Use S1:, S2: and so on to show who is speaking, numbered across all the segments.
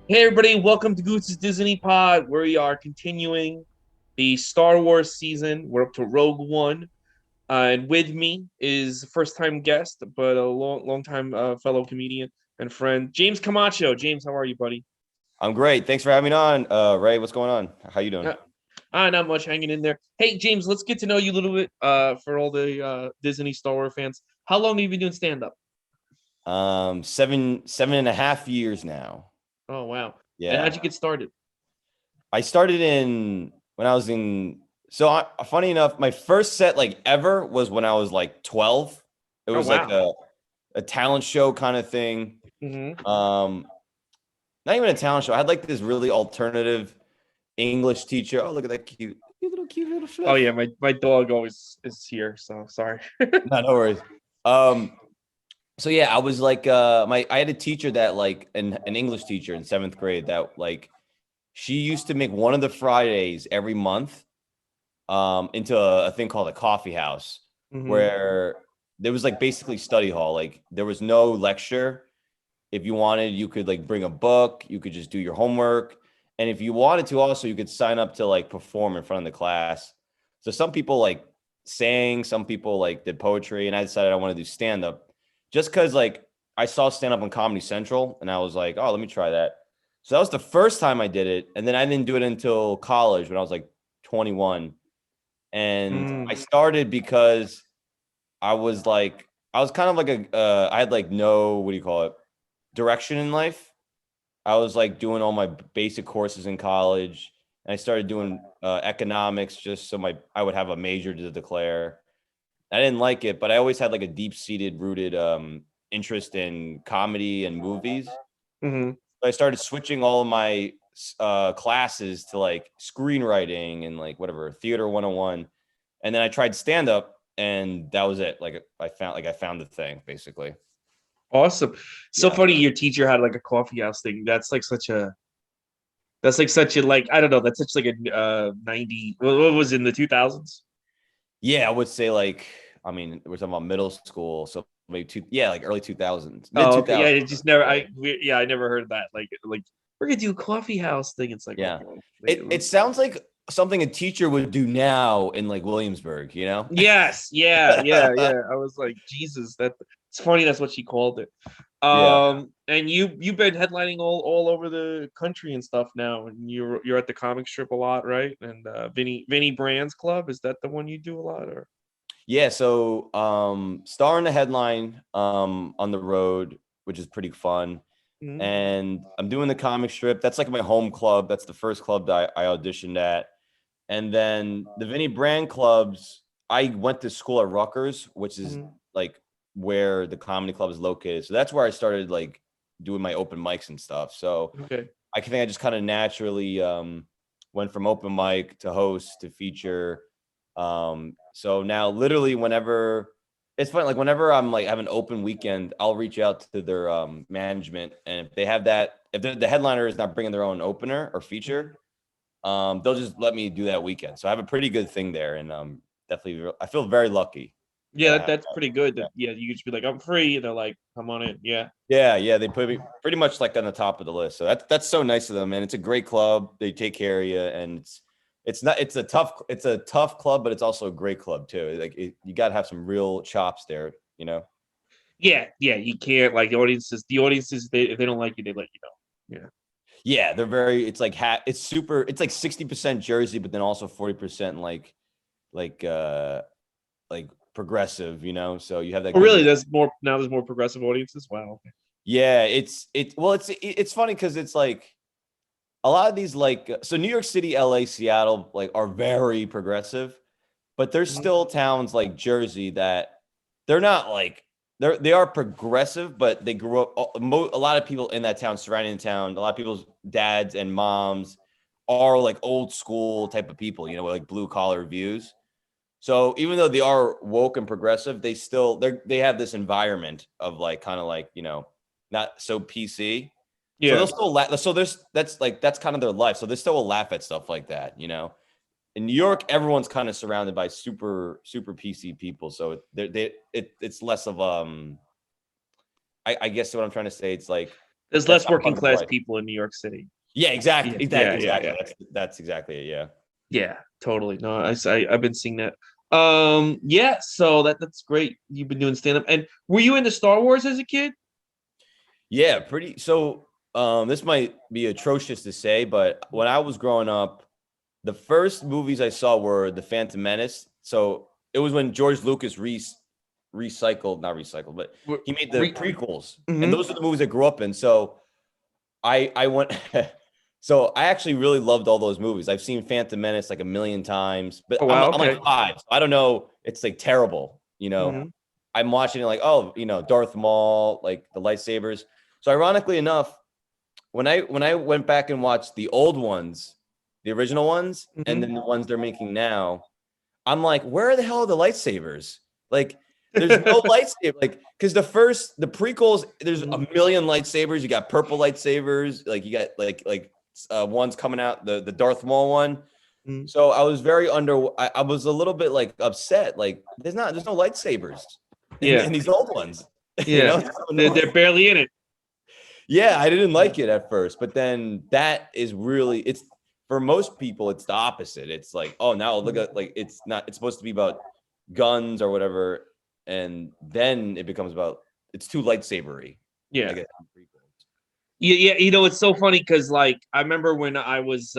S1: Hey everybody, welcome to Goose's Disney Pod, where we are continuing the Star Wars season. We're up to Rogue One, and with me is first time guest, but a long time fellow comedian and friend, James Camacho. James, how are you, buddy?
S2: I'm great. Thanks for having me on. Ray, what's going on? How you doing?
S1: Uh, not much hanging in there. Hey James, let's get to know you a little bit. For all the Disney Star Wars fans, how long have you been doing stand up?
S2: Seven and a half years now.
S1: Oh wow! And how'd
S2: Yeah.
S1: you get started?
S2: I started in when I was in funny enough, my first set like ever was when I was like 12. It
S1: Oh
S2: was like
S1: wow!
S2: a talent show kind of thing.
S1: Hmm.
S2: Um, Not even a talent show. I had like this really alternative English teacher. Oh, look at that cute little
S1: Oh
S2: fluff.
S1: yeah, my dog always is here, so sorry.
S2: No worries. Um, So yeah, I was like I had a teacher that like an English teacher in seventh grade that like she used to make one of the Fridays every month into a thing called a coffee house
S1: Hmm.
S2: where there was like basically study hall. Like there was no lecture. If you wanted, you could like bring a book, you could just do your homework. And if you wanted to also you could sign up to like perform in front of the class. So some people like sang, some people like did poetry, and I decided I want to do stand up just because like I saw stand up on Comedy Central and I was like, oh, let me try that. So that was the first time I did it. And then I didn't do it until college when I was like 21. And I
S1: Mm.
S2: started because I was kind of like I had like no, what do you call it, direction in life. I was like doing all my basic courses in college, and I started doing economics just so I would have a major to declare. I didn't like it, but I always had like a deep seated, rooted interest in comedy and movies.
S1: Hmm.
S2: So I started switching all of my classes to like screenwriting and like whatever theater 101, and then I tried stand up, and that was it. Like I found the thing basically.
S1: Awesome. So
S2: Yeah.
S1: funny your teacher had like a coffee house thing. That's like such a like I don't know, that's such like a 90 what was in the 2000s?
S2: Yeah, I would say like I mean we're talking about middle school, so maybe yeah, like early 2000s, mid
S1: Oh, okay. Yeah,
S2: 2000s.
S1: it just never
S2: Yeah,
S1: I never heard that. Like we're gonna do a coffee house thing. It's like,
S2: yeah.
S1: okay. Like,
S2: It sounds like something a teacher would do now in like Williamsburg, you know?
S1: yes, yeah. I was like, Jesus, that it's funny that's what she called it.
S2: Yeah.
S1: And you've been headlining all over the country and stuff now, and you're at the comic strip a lot, right? And Vinny Brand's Club, is that the one you do a lot, or?
S2: Yeah, so star in the headline on the road, which is pretty fun.
S1: Mhm.
S2: And I'm doing the comic strip. That's like my home club. That's the first club that I auditioned at. And then the Vinny Brand clubs, I went to school at Rutgers, which is
S1: Mhm.
S2: like where the comedy club is located. So that's where I started like doing my open mics and stuff. So
S1: Okay.
S2: I think I just kind of naturally went from open mic to host to feature. So now literally whenever it's fun, like whenever I'm like have an open weekend, I'll reach out to their management, and if they have that, if the headliner is not bringing their own opener or feature, they'll just let me do that weekend. So I have a pretty good thing there, and definitely I feel very lucky
S1: Yeah,
S2: that I
S1: that,
S2: have
S1: that's
S2: that.
S1: pretty good.
S2: Yeah.
S1: That yeah, you just be like, I'm free, and they're like, come on in. Yeah.
S2: Yeah, they put me pretty much like on the top of the list. So that's so nice of them, man. It's a great club. They take care of you, and it's not it's a tough club, but it's also a great club too. Like you got to have some real chops there, you know.
S1: Yeah. You can't like the audiences they if they don't like you, they let you know.
S2: Yeah, they're very. It's like it's super. It's like 60% Jersey, but then also 40% like uh like progressive, you know. So you have that
S1: Oh,
S2: good
S1: really?
S2: mix.
S1: There's more progressive audiences. Wow.
S2: Yeah, it's funny because it's like a lot of these like so New York City, LA, Seattle like are very progressive, but there's
S1: Mhm.
S2: still towns like Jersey that they're not like they are progressive, but they grew up a lot of people in that town surrounding the town, a lot of people's dads and moms are like old school type of people, you know, with like blue collar views. So even though they are woke and progressive, they have this environment of like kind of like, you know, not so PC. So
S1: Yeah.
S2: they'll still laugh. So that's kind of their life. So they still will laugh at stuff like that, you know. In New York, everyone's kind of surrounded by super PC people. So it's less of I guess what I'm trying to say. It's like
S1: There's
S2: That's
S1: less
S2: not
S1: working
S2: part of
S1: class
S2: life.
S1: people in New York City.
S2: Yeah,
S1: Yeah,
S2: exactly.
S1: yeah, yeah,
S2: Exactly.
S1: yeah,
S2: That's exactly it. Yeah.
S1: yeah. Totally. No, I've been seeing that. Yeah. So that's great. You've been doing stand up, and were you into Star Wars as a kid?
S2: Yeah, pretty. So, this might be atrocious to say, but when I was growing up, the first movies I saw were The Phantom Menace. So it was when George Lucas recycled, not recycled, but he made the prequels, and
S1: Mm-hmm.
S2: those are the movies I grew up in. So I went. So I actually really loved all those movies. I've seen Phantom Menace like a million times, but
S1: Oh
S2: I'm
S1: wow.
S2: I'm like
S1: Okay.
S2: five. So I don't know. It's like terrible, you know.
S1: Mm-hmm.
S2: I'm watching it like, oh, Darth Maul, like the lightsabers. So ironically enough, when I went back and watched the old ones, the original ones, and then the
S1: Mm-hmm.
S2: ones they're making now, I'm like, where the hell are the lightsabers? Like, there's no lightsaber. Like, because the prequels, there's a million lightsabers. You got purple lightsabers. Like, you got ones coming out, the Darth Maul one.
S1: Mm-hmm.
S2: So I was very I was a little bit like upset. Like, there's no lightsabers
S1: Yeah.
S2: in these old ones.
S1: Yeah.
S2: It's so
S1: They're
S2: annoying.
S1: barely in it.
S2: Yeah, I didn't like it at first, but then that is really it's for most people it's the opposite. It's like, oh, now look at like it's supposed to be about guns or whatever, and then it becomes about it's too lightsabery. I
S1: Yeah.
S2: guess.
S1: Yeah, yeah, it's so funny because like I remember when I was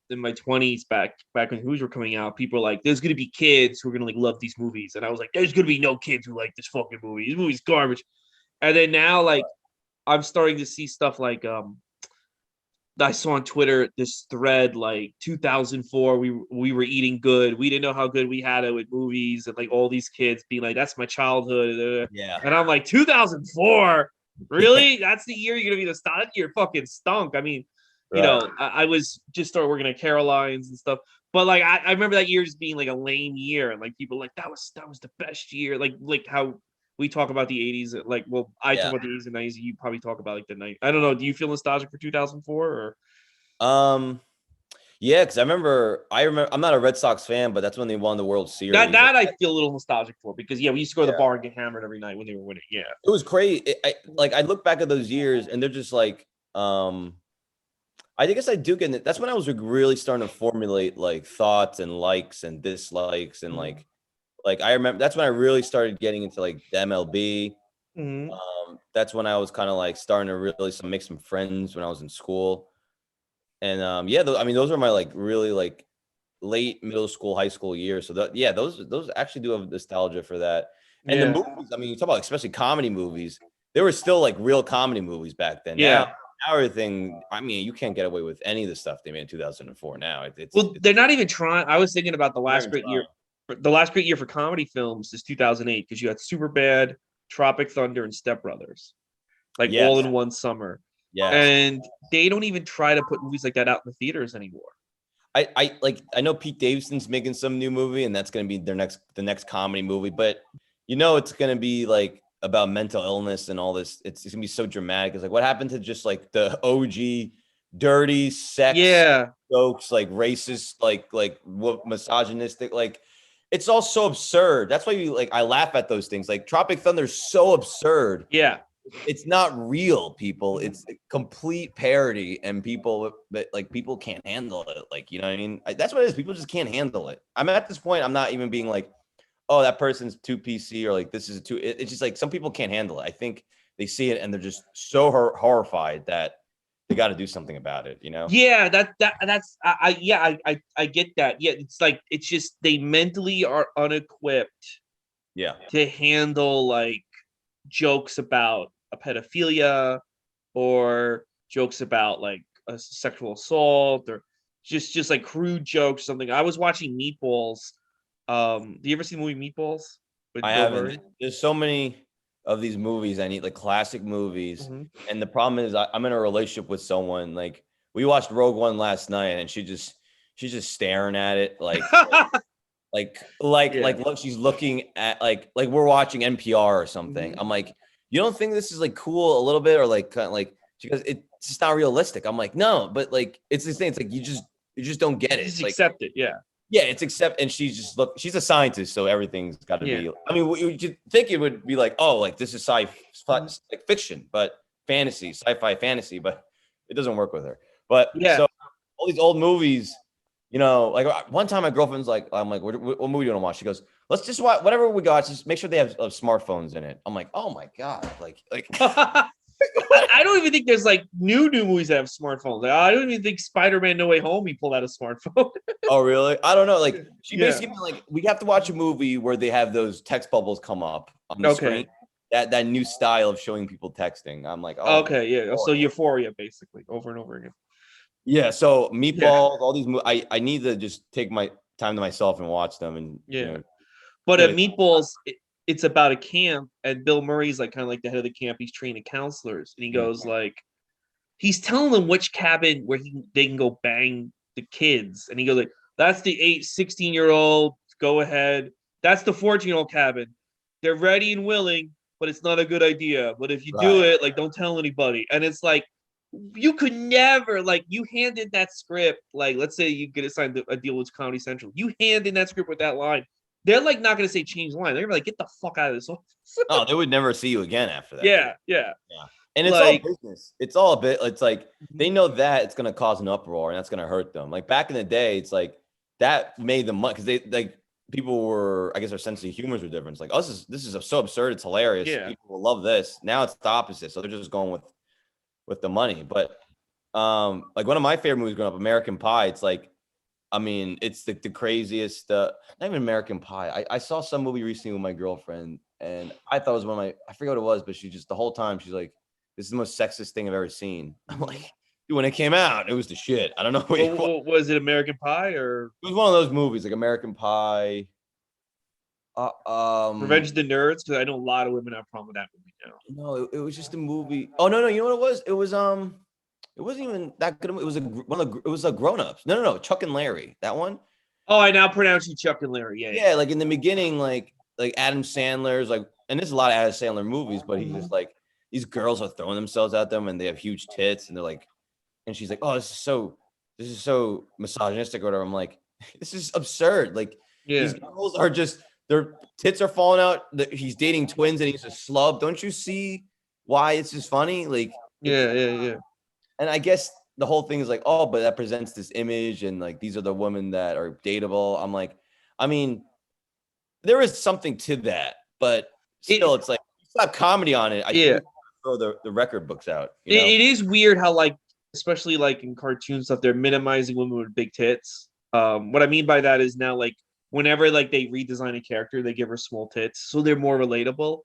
S1: in my 20s back when movies were coming out, people were like, there's gonna be kids who are gonna like love these movies. And I was like, there's gonna be no kids who like this fucking movie. This movie's garbage. And then now like I'm starting to see stuff like I saw on Twitter this thread like 2004 we were eating good. We didn't know how good we had it with movies and like all these kids being like that's my childhood.
S2: Yeah.
S1: And I'm like 2004? Really? That's the year you're going to be nostalgic? You're fucking stunk. I mean,
S2: Right.
S1: I was just started working at Caroline's and stuff. But like I remember that year just being like a lame year and like people like that was the best year. Like how we talk about the 80s, like, well, I talk
S2: Yeah.
S1: about the 80s and 90s, and you probably talk about like the night. I don't know. Do you feel nostalgic for 2004 or
S2: Um. Yeah, because I remember. I'm not a Red Sox fan, but that's when they won the World
S1: that?
S2: Series.
S1: That I feel a little nostalgic for because yeah, we used to go to the
S2: Yeah.
S1: bar and get hammered every night when they were winning. Yeah.
S2: It was crazy. I look back at those years, and they're just like, I guess I do get it. That's when I was like, really starting to formulate like thoughts and likes and dislikes and
S1: Mm-hmm.
S2: like I remember that's when I really started getting into like the MLB.
S1: Mm-hmm.
S2: That's when I was kind of like starting to really make some friends when I was in school. And yeah, I mean those are my like really like late middle school, high school years. So that yeah, those actually do have nostalgia for that. And the
S1: Yeah.
S2: movies, I mean, you talk about especially comedy movies. There were still like real comedy movies back then. Now,
S1: Yeah.
S2: now everything. I mean, you can't get away with any of the stuff they made in 2004. Now
S1: Well,
S2: it's
S1: they're not even trying. I was thinking about the
S2: not
S1: last
S2: even
S1: great year.
S2: trying.
S1: The last great year for comedy films is 2008 because you had Superbad, Tropic Thunder, and Step Brothers, like all
S2: Yes,
S1: in one summer.
S2: yes.
S1: And they don't even try to put movies like that out in the theaters anymore.
S2: I know Pete Davidson's making some new movie, and that's going to be the next comedy movie. But it's going to be like about mental illness and all this. It's going to be so dramatic. It's like what happened to just like the OG dirty sex
S1: Yeah.
S2: jokes, like racist, like misogynistic, like it's all so absurd. That's why I laugh at those things. Like Tropic Thunder is so absurd
S1: Yeah.
S2: it's not real, people.
S1: Mhm.
S2: It's a complete parody, and people can't handle it. Like, you know what I mean? That's what it is. People just can't handle it. I'm at this point. I'm not even being like, oh, that person's too PC or like this is too. It's just like some people can't handle it. I think they see it and they're just so horrified that they got to do something about it. You know?
S1: Yeah, that's yeah, I get that. Yeah, it's like it's just they mentally are unequipped
S2: Yeah.
S1: to handle like jokes about a pedophilia or jokes about like a sexual assault or just like crude jokes something. I was watching Meatballs. Do you ever see the movie Meatballs
S2: I
S1: with Bill
S2: haven't.
S1: Murray?
S2: There's so many of these movies. I need like classic movies,
S1: Mm-hmm.
S2: and the problem is I'm in a relationship with someone. Like we watched Rogue One last night, and she's just staring at it,
S1: Yeah.
S2: look, she's looking at like we're watching NPR or something.
S1: Mm-hmm.
S2: I'm like, you don't think this is like cool a little bit, or like kind of like she goes, it's just not realistic. I'm like, no, but like it's this thing. It's like you just don't get it.
S1: Just
S2: Like
S1: accept it. Yeah.
S2: yeah, it's accept, and she's a scientist, so everything's got to
S1: Yeah.
S2: be. I mean, you think it would be like, oh, like this is like fiction, but sci-fi fantasy, but it doesn't work with her. But
S1: Yeah.
S2: so all these old movies, you know, like one time my girlfriend's like, I'm like, what movie do you want to watch? She goes, let's just watch whatever we got. Just make sure they have smartphones in it. I'm like, oh my God. Like
S1: I don't even think there's like new movies that have smartphones. Like, I don't even think Spider-Man No Way Home he pulled out a smartphone.
S2: oh, really? I don't know. Like she
S1: Yeah.
S2: basically like we have to watch a movie where they have those text bubbles come up on the screen.
S1: Okay.
S2: That new style of showing people texting. I'm like, oh my
S1: Okay. Yeah.
S2: Lord.
S1: So Euphoria, basically, over and over again.
S2: Yeah. So
S1: Yeah.
S2: Meatballs, all these I need to just take my time to myself and watch them and
S1: Yeah. But
S2: give
S1: at
S2: it.
S1: Meatballs, it's about a camp, and Bill Murray's like kind of like the head of the camp. He's training counselors, and he goes like, he's telling them which cabin where they can go bang the kids, and he goes like, that's the 16-year-old. Go ahead. That's the 14-year-old cabin. They're ready and willing, but it's not a good idea. But if you do
S2: Right.
S1: it, like, don't tell anybody. And it's like, you could never, like, you handed that script, like, let's say you get assigned a deal with Comedy Central. You hand in that script with that line. They're like not going to say change the line. They're gonna be like, get the fuck out of this office.
S2: Oh, they would never see you again after that, dude.
S1: Yeah, yeah.
S2: Yeah. And it's all
S1: Like,
S2: business. It's all a bit, it's like they know that it's gonna cause an uproar and that's gonna hurt them. Like back in the day, it's like that made them money because they like people were, I guess their sense of humors were different. It's like, oh, this is so absurd, it's hilarious.
S1: yeah.
S2: People will love this. Now it's the opposite. So they're just going with the money. But like one of my favorite movies growing up, American Pie, it's like I mean, it's the craziest. Not even American Pie. I saw some movie recently with my girlfriend, and I thought it was one of my. I forget what it was, but she just the whole time she's like, "This is the most sexist thing I've ever seen." I'm like, dude, when it came out, it was the shit. I don't know what you.
S1: Well, was it American Pie or
S2: It was one of those movies like American Pie. Uh,
S1: Revenge
S2: um,
S1: of the Nerds? Because I know a lot of women have a problem with that movie now.
S2: no, it was just a movie. Oh no, you know what it was? It wasn't even that good. It was it was a Grown Ups. No, Chuck and Larry. That one.
S1: Oh, I now pronounce you Chuck and Larry. Yeah,
S2: Yeah, like in the beginning, like Adam Sandler's like, and there's a lot of Adam Sandler movies, but he's just like these girls are throwing themselves at them and they have huge tits and they're like, and she's like, oh, this is so misogynistic or whatever. I'm like, this is absurd. Like
S1: yeah,
S2: these girls are just their tits are falling out. He's dating twins and he's a slub. Don't you see why it's just funny? Like it's,
S1: yeah.
S2: and I guess the whole thing is like, oh, but that presents this image and like these are the women that are dateable. I'm like, I mean there is something to that, but still,
S1: It
S2: it's like slap comedy on it. I
S1: yeah.
S2: think throw the record books out. You
S1: It
S2: know,
S1: is weird how like, especially like in cartoon stuff, they're minimizing women with big tits. What I mean by that is now like whenever like they redesign a character, they give her small tits, so they're more relatable.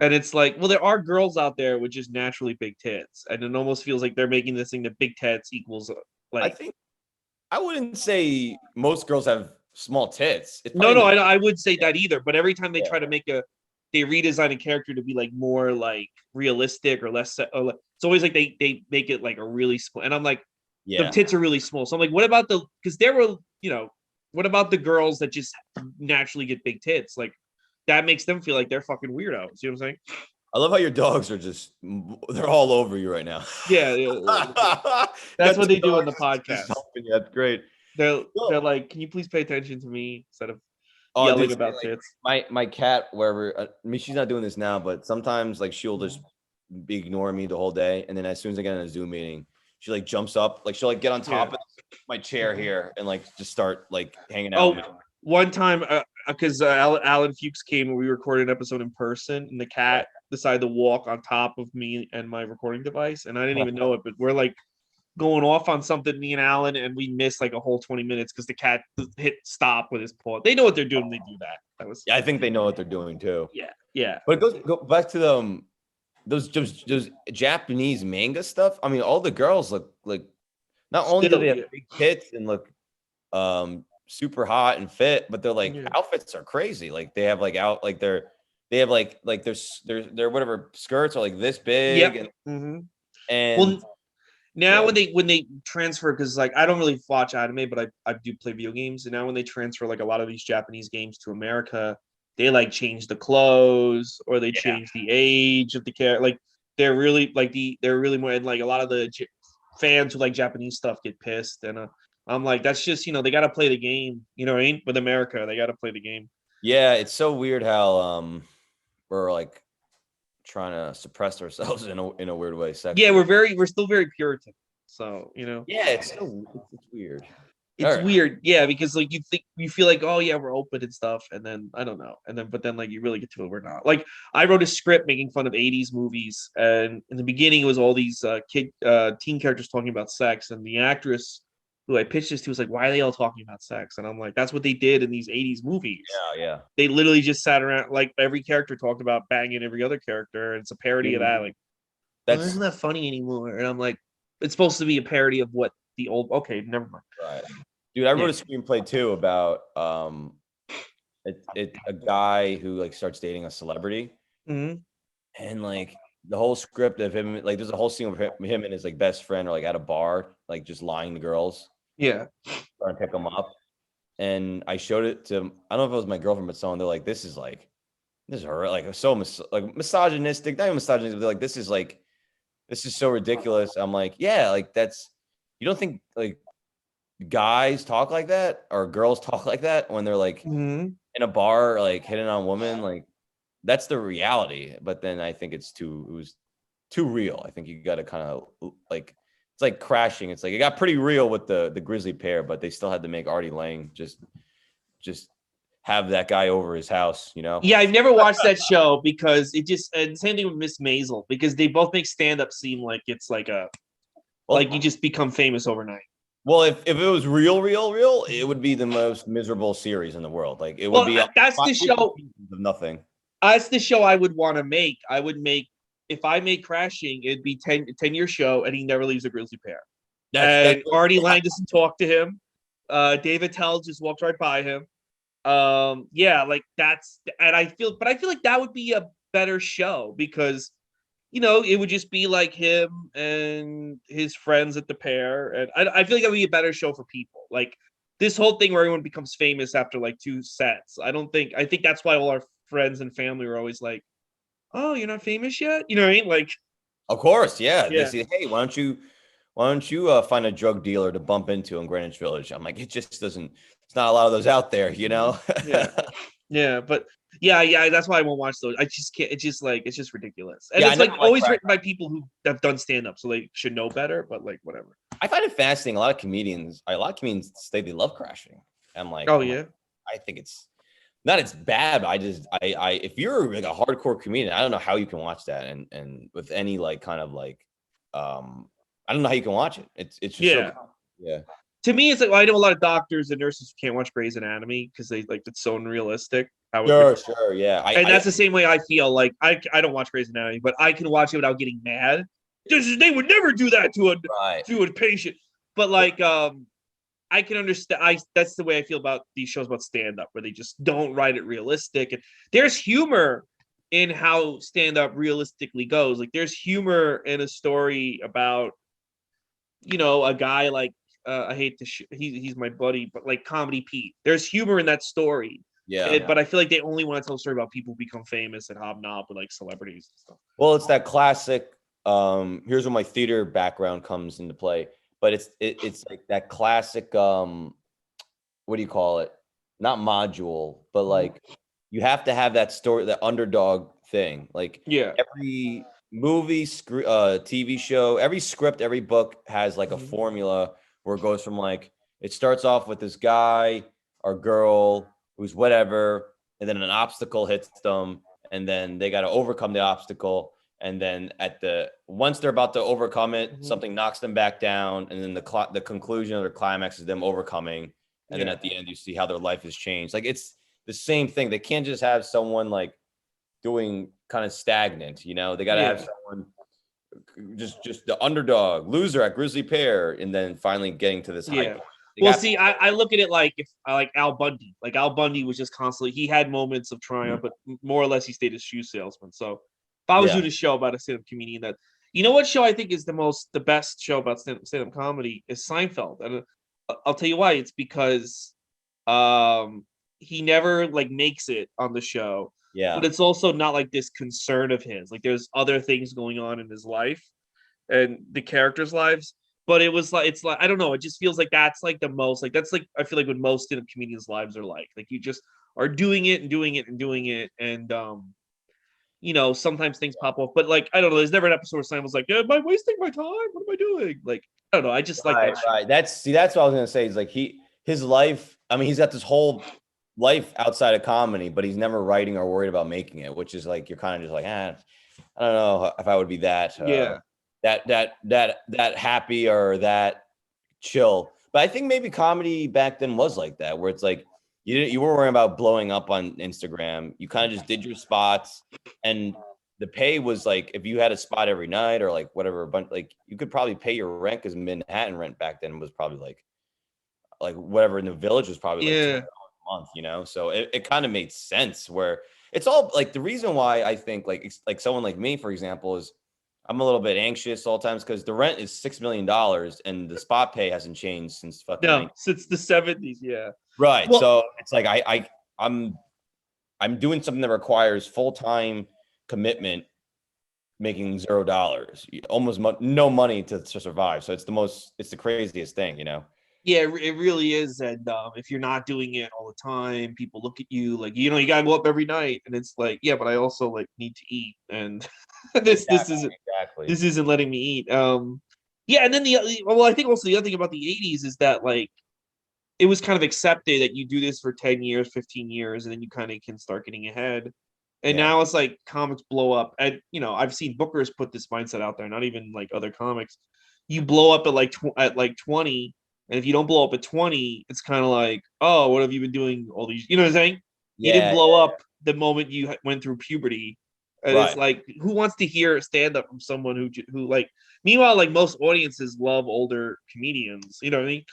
S1: And it's like, well, there are girls out there with just naturally big tits, and it almost feels like they're making this thing that big tits equals
S2: I
S1: like.
S2: think I wouldn't say most girls have small tits. It's
S1: No,
S2: probably in
S1: no,
S2: the
S1: I would say that either. But every time they
S2: yeah
S1: try to they redesign a character to be like more like realistic or less. It's always like they make it like a really small. And I'm like, the
S2: yeah.
S1: tits are really small. So I'm like, what about the? Because there were, what about the girls that just naturally get big tits? Like that makes them feel like they're fucking weirdos. You know what I'm saying?
S2: I love how your dogs are just they're all over you right now.
S1: Yeah,
S2: You
S1: that's
S2: got
S1: what
S2: two
S1: they do in
S2: dogs
S1: the
S2: just
S1: podcast.
S2: helping you. That's great.
S1: They're
S2: Well,
S1: like, can you please pay attention to me instead of
S2: oh,
S1: yelling
S2: dude,
S1: about
S2: like
S1: tits?
S2: my cat wherever. I mean, she's not doing this now, but sometimes like she'll just
S1: Mhm.
S2: be ignoring me the whole day, and then as soon as I get in a Zoom meeting, she like jumps up, like she'll like get on
S1: Yeah.
S2: top of my chair here and like just start like hanging out
S1: Oh,
S2: with me.
S1: one time, because Alan Fuchs came and we recorded an episode in person, and the cat decided to walk on top of me and my recording device, and I didn't even know it. But we're like going off on something, me and Alan, and we missed like a whole 20 minutes because the cat hit stop with his paw. They know what they're doing. When they do that. That was
S2: Yeah, I think they know what they're doing too.
S1: yeah, yeah.
S2: But it goes go back to the those Japanese manga stuff. I mean, all the girls look like not only do
S1: Still,
S2: they have
S1: yeah,
S2: big tits and look super hot and fit, but they're like
S1: yeah,
S2: outfits are crazy. Like they have like out like they have like their whatever skirts are like this big
S1: yep. Hmm.
S2: and
S1: Well, now
S2: yeah
S1: when they transfer, because like I don't really watch anime, but I do play video games, and now when they transfer like a lot of these Japanese games to America, they like change the clothes or they
S2: yeah
S1: change the age of the character. Like they're really like they're really more, and like a lot of the fans who like Japanese stuff get pissed, and I'm like, that's just, they got to play the game. You know what I mean? With America, they got to play the game.
S2: yeah. It's so weird how we're like trying to suppress ourselves in a weird way
S1: Yeah,
S2: sexually.
S1: we're still very Puritan. So,
S2: Yeah, it's weird. All
S1: it's
S2: right.
S1: weird. Yeah, because like you feel like, oh yeah, we're open and stuff, and then I don't know. But then like you really get to it, we're not. Like I wrote a script making fun of 80s movies, and in the beginning it was all these teen characters talking about sex, and the actress who I pitched this to was like, why are they all talking about sex? And I'm like, that's what they did in these 80s movies.
S2: Yeah, yeah.
S1: They literally just sat around, like every character talked about banging every other character, and it's a parody of that. Like, well,
S2: That's
S1: isn't that funny anymore? And I'm like, it's supposed to be a parody of what the old. Okay, never mind.
S2: right. Dude, I wrote
S1: Yeah.
S2: a screenplay too about a guy who like starts dating a celebrity,
S1: Mm-hmm.
S2: and like the whole script of him, like there's a whole scene of him and his like best friend are like at a bar, like just lying to girls,
S1: Yeah.
S2: trying to pick them up. And I showed it to, I don't know if it was my girlfriend, but someone, they're like, this is her, like so like misogynistic, not even misogynistic, but they're like, this is so ridiculous. I'm like, yeah, like you don't think like guys talk like that or girls talk like that when they're like
S1: Mm-hmm.
S2: in a bar, like hitting on women, like that's the reality. But then I think it was too real. I think you got to kind of like, it's like Crashing. It's like it got pretty real with the grizzly pair, but they still had to make Artie Lang just have that guy over his house, you know?
S1: Yeah, I've never watched that show because it just and same thing with Miss Maisel because they both make stand up seem like it's like you
S2: Well,
S1: just become famous overnight.
S2: well, if it was real, it would be the most miserable series in the world. Like it would
S1: Well,
S2: be
S1: that's the
S2: 50
S1: show.
S2: seasons of nothing.
S1: That's the show I would want to make. I would make if I made Crashing, it'd be 10-year show, and he never leaves a grizzly pair.
S2: That's
S1: And Artie Lang doesn't talk to him. David Tell just walks right by him. Yeah, like that's and I feel like that would be a better show because it would just be like him and his friends at the pair, and I feel like that would be a better show for people. Like this whole thing where everyone becomes famous after like two sets. I think that's why all our friends and family were always like, "Oh, you're not famous yet?" You know what I mean? Like,
S2: Of course, yeah. They
S1: yeah,
S2: say, hey, why don't you find a drug dealer to bump into in Greenwich Village? I'm like, it just doesn't. It's not a lot of those out there, you know.
S1: yeah, yeah, but yeah. That's why I won't watch those. I just can't. It's just like it's just ridiculous, and
S2: Yeah, I
S1: it's like
S2: never like
S1: always
S2: crack.
S1: written by people who have done stand up, so they should know better. But like, whatever.
S2: I find it fascinating. A lot of comedians say they love Crashing.
S1: Oh
S2: I'm like,
S1: yeah,
S2: I think it's not it's bad. But I if you're like a hardcore comedian, I don't know how you can watch that and with any like kind of like I don't know how you can watch it. It's just so
S1: yeah.
S2: good. Yeah.
S1: To me, it's like well, I know a lot of doctors and nurses who can't watch Grey's Anatomy because they like it's so unrealistic. How it,
S2: Sure, yeah.
S1: and that's the same way I feel. Like I don't watch Grey's Anatomy, but I can watch it without getting mad. They would never do that
S2: Right.
S1: to a patient. But like I can understand. That's the way I feel about these shows about stand up, where they just don't write it realistic. And there's humor in how stand up realistically goes. Like there's humor in a story about a guy like I hate to he's my buddy, but like Comedy Pete. There's humor in that story.
S2: Yeah.
S1: But I feel like they only want to tell a story about people who become famous and hobnob with like celebrities and stuff.
S2: Well, it's that classic. Here's where my theater background comes into play, but it's like that classic. What do you call it? Not module, but like you have to have that story, that underdog thing. Like
S1: Yeah.
S2: every movie, TV show, every script, every book has like a
S1: Mhm.
S2: formula where it goes from like it starts off with this guy or girl who's whatever, and then an obstacle hits them, and then they got to overcome the obstacle, and then once they're about to overcome it,
S1: Mhm.
S2: something knocks them back down, and then the conclusion of their climax is them overcoming, and then
S1: Yeah.
S2: at the end you see how their life has changed. Like it's the same thing. They can't just have someone like doing kind of stagnant, they got to have
S1: Yeah.
S2: someone just the underdog loser at grizzly pear, and then finally getting to this high
S1: Yeah.
S2: point. They
S1: Well,
S2: got to.
S1: see, I look at it like if I like Al Bundy. Like Al Bundy was just constantly he had moments of triumph, but more or less he stayed a shoe salesman. So if I was
S2: Yeah.
S1: doing a show about a stand-up comedian that what show I think is the best show about stand-up comedy is Seinfeld. And I'll tell you why. It's because he never like makes it on the show, but
S2: Yeah.
S1: it's also not like this concern of his. Like there's other things going on in his life and the characters' lives. But it's like I don't know. It just feels like that's like the most like that's like I feel like what most stand-up comedians' lives are like. Like you just are doing it and doing it and doing it, and sometimes things pop off, but like I don't know. There's never an episode where Simon was like, "Am I wasting my time? What am I doing?" Like I don't know. I just like
S2: Right,
S1: that shit.
S2: right. That's what I was gonna say. Is like his life. I mean, he's got this whole life outside of comedy, but he's never writing or worried about making it, which is like you're kind of just like, I don't know if I would be that
S1: Yeah,
S2: that happy or that chill. But I think maybe comedy back then was like that, where it's like you weren't worrying about blowing up on Instagram. You kind of just did your spots, and the pay was like if you had a spot every night or like whatever, but like you could probably pay your rent because Manhattan rent back then was probably like whatever in the village was probably like
S1: yeah,
S2: $200 a month. So it kind of made sense where it's all like the reason why I think like someone like me, for example, is I'm a little bit anxious all times because the rent is $6 million and the spot pay hasn't changed since fucking
S1: no,
S2: 19.
S1: since the '70s. Yeah.
S2: Right.
S1: Well,
S2: So it's like I'm I'm doing something that requires full-time commitment, making $0, almost no money to survive. So it's the craziest thing.
S1: yeah, it really is. And if you're not doing it all the time, people look at you like you gotta go up every night, and it's like, yeah, but I also like need to eat, and this isn't
S2: Exactly.
S1: this isn't letting me eat. Yeah, and then well, I think also the other thing about the '80s is that like it was kind of accepted that you do this for 10 years, 15 years, and then you kind of can start getting ahead. And
S2: Yeah.
S1: now it's like comics blow up. And, I've seen bookers put this mindset out there, not even like other comics. You blow up at like 20. And if you don't blow up at 20, it's kind of like, oh, what have you been doing all these? You know what I'm saying? You didn't
S2: Yeah.
S1: blow up the moment you went through puberty. And it's
S2: Right.
S1: like, who wants to hear stand up from someone who like, meanwhile, like most audiences love older comedians. You know what I mean?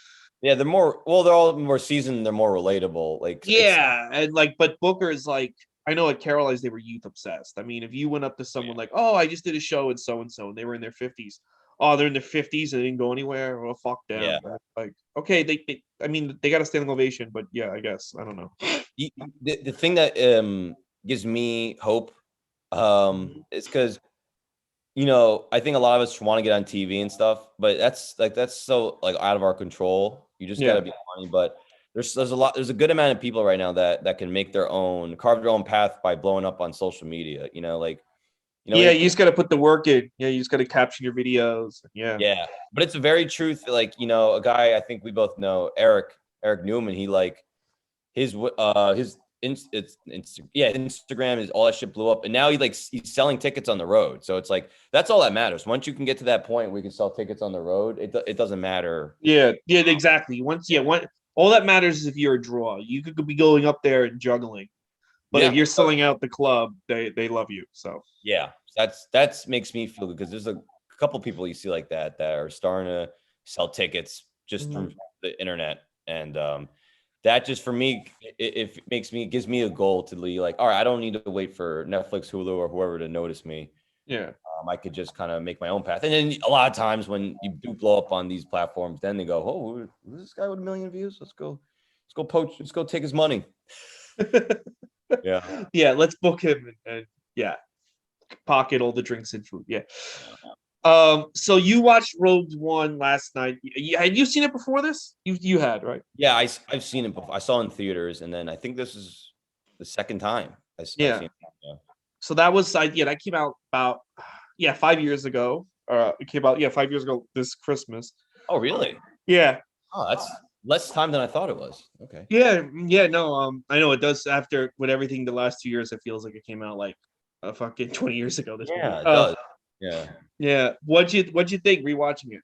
S2: Yeah, they're all more seasoned, they're more relatable. Like it's
S1: Yeah, and like, but Booker's like, I know at Caroline's they were youth obsessed. I mean, if you went up to someone like, "Oh, I just did a show in so and they were in their 50s." Oh, they're in their 50s and they didn't go anywhere. Well, fuck
S2: yeah.
S1: them. Like, okay, I mean, they got a standing ovation, but yeah, I guess I don't know.
S2: The thing that gives me hope is because I think a lot of us want to get on TV and stuff, but that's so like out of our control. You just got
S1: Yeah,
S2: to be funny. But there's a good amount of people right now that can carve their own path by blowing up on social media.
S1: yeah, you just got to put the work in. Yeah, you just got to caption your videos. Yeah,
S2: Yeah, but it's a very truth. Like a guy I think we both know, Eric Newman. He like his Instagram is all that shit blew up, and now he's selling tickets on the road. So it's like that's all that matters. Once you can get to that point where you can sell tickets on the road, it doesn't matter.
S1: yeah, exactly. All that matters is if you're a draw. You could be going up there and juggling, but if
S2: Yeah,
S1: you're selling out the club, they love you. So
S2: yeah. That's makes me feel good because there's a couple people you see like that are starting to sell tickets just from
S1: Mhm.
S2: the internet, and that just for me, it gives me a goal to be like, all right, I don't need to wait for Netflix, Hulu, or whoever to notice me.
S1: Yeah.
S2: I could just kind of make my own path. And then a lot of times when you do blow up on these platforms, then they go, "Oh, who's this guy with 1 million views? Let's go poach. Let's go take his money." Yeah.
S1: Yeah, let's book him and yeah, pocket all the drinks and food. Yeah. So you watched Rouge One last night. Had you seen it before this? You had, right?
S2: Yeah, I've seen it before. I saw it in theaters, and then I think this is the second time I've
S1: Yeah.
S2: seen it. Yeah.
S1: So that came out about 5 years ago. It came out 5 years ago this Christmas.
S2: Oh, really?
S1: Yeah.
S2: Oh, that's less time than I thought it was. Okay.
S1: Yeah, no, I know it does after with everything the last 2 years, it feels like it came out like a fucking 20 years ago, this movie.
S2: Yeah, it does. Yeah.
S1: Yeah. What'd you think rewatching it?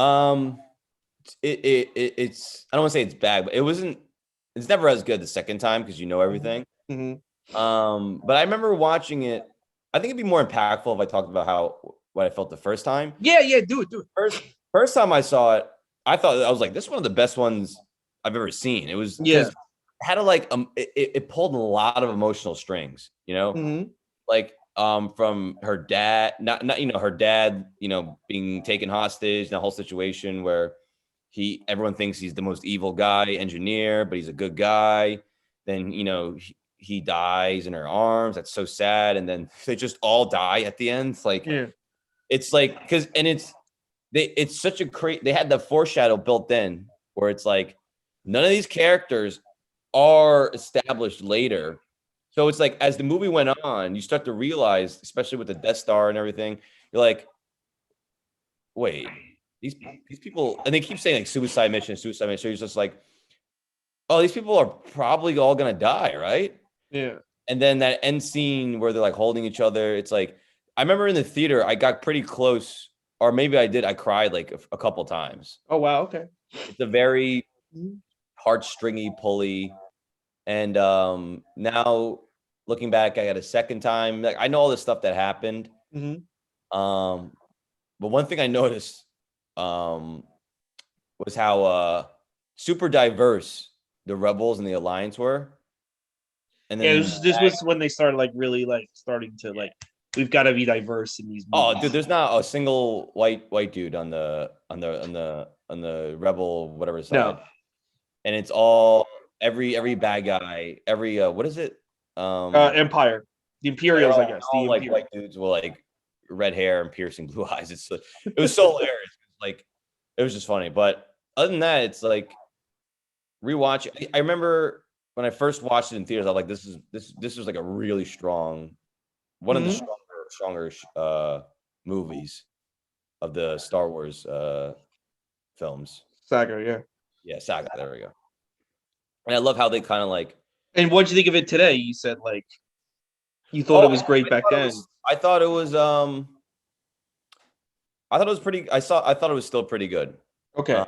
S2: Um, it's I don't want to say it's bad, but it's never as good the second time because you know everything.
S1: Mm-hmm.
S2: But I remember watching it. I think it'd be more impactful if I talked about what I felt the first time.
S1: Yeah, do it.
S2: First time I saw it, I was like, this is one of the best ones I've ever seen. It was because
S1: Yeah.
S2: it had it pulled a lot of emotional strings,
S1: Mm-hmm.
S2: like from her dad, not her dad, being taken hostage, the whole situation where everyone thinks he's the most evil guy, engineer, but he's a good guy. Then he dies in her arms. That's so sad. And then they just all die at the end.
S1: Yeah.
S2: It's like because and it's such a they had the foreshadow built in where it's like none of these characters are established later, So it's like as the movie went on, you start to realize, especially with the Death Star and everything, you're like, wait, these people, and they keep saying like suicide mission, suicide mission. So you're just like, oh, these people are probably all gonna die, right?
S1: Yeah.
S2: And then that end scene where they're like holding each other, it's like I remember in the theater, I got pretty close, or maybe I did. I cried like a couple times.
S1: Oh wow. Okay.
S2: It's a very
S1: Mhm.
S2: heartstringy, pulley, and now looking back, I got a second time. Like I know all the stuff that happened.
S1: Mhm.
S2: Um, but one thing I noticed um was how super diverse the rebels and the alliance were. And
S1: Yeah,
S2: then
S1: this was when they started like really like starting to like we've got to be diverse in these
S2: oh,
S1: movies.
S2: dude, there's not a single white dude on the rebel whatever
S1: No,
S2: side, and it's all every bad guy, every what is it?
S1: Empire, the
S2: They're
S1: Imperials, I guess the
S2: all like
S1: Imperial.
S2: white dudes with like red hair and piercing blue eyes. It was so hilarious. Like it was just funny, but other than that, it's like rewatch. I remember when I first watched it in theaters, I was like, this was like a really strong, one of the
S1: Mhm.
S2: stronger movies of the Star Wars films.
S1: Saga, yeah.
S2: Yeah, saga. There we go. And I love how they kind of like.
S1: And what'd you think of it today? You said like you thought
S2: Oh,
S1: it was great back then.
S2: I thought it was. I thought it was pretty. I thought it was still pretty good. Uh,
S1: Okay.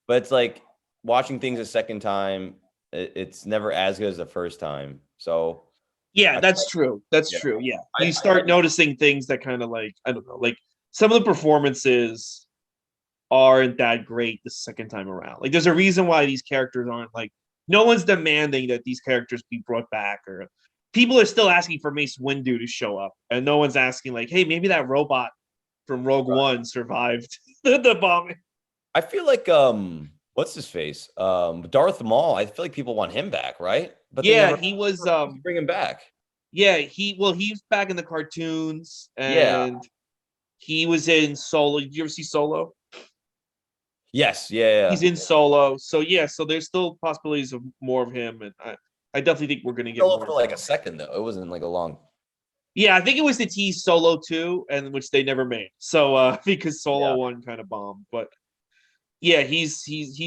S2: but it's like watching things a second time. It's never as good as the first time. So
S1: Yeah,
S2: I
S1: that's true. That's
S2: yeah.
S1: true. Yeah.
S2: I
S1: You start noticing things that kind of like, I don't know, like some of the performances aren't that great the second time around. Like there's a reason why these characters aren't like no one's demanding that these characters be brought back or people are still asking for Mace Windu to show up and no one's asking like, hey, maybe that robot from Rogue One survived the bombing.
S2: I feel like what's his face? Darth Maul. I feel like people want him back, right? But they
S1: Yeah,
S2: never
S1: he was
S2: bring him back.
S1: yeah, he's back in the cartoons
S2: Yeah.
S1: and he was in Solo. Did you ever see Solo?
S2: Yes. Yeah.
S1: He's in Solo. So yeah, so there's still possibilities of more of him and I definitely think we're gonna get
S2: Solo
S1: more
S2: for
S1: of
S2: like
S1: him.
S2: a second though. It wasn't like a long.
S1: Yeah, I think it was the T Solo 2, and which they never made. So because Solo
S2: Yeah.
S1: 1 kind of bombed. But yeah, he's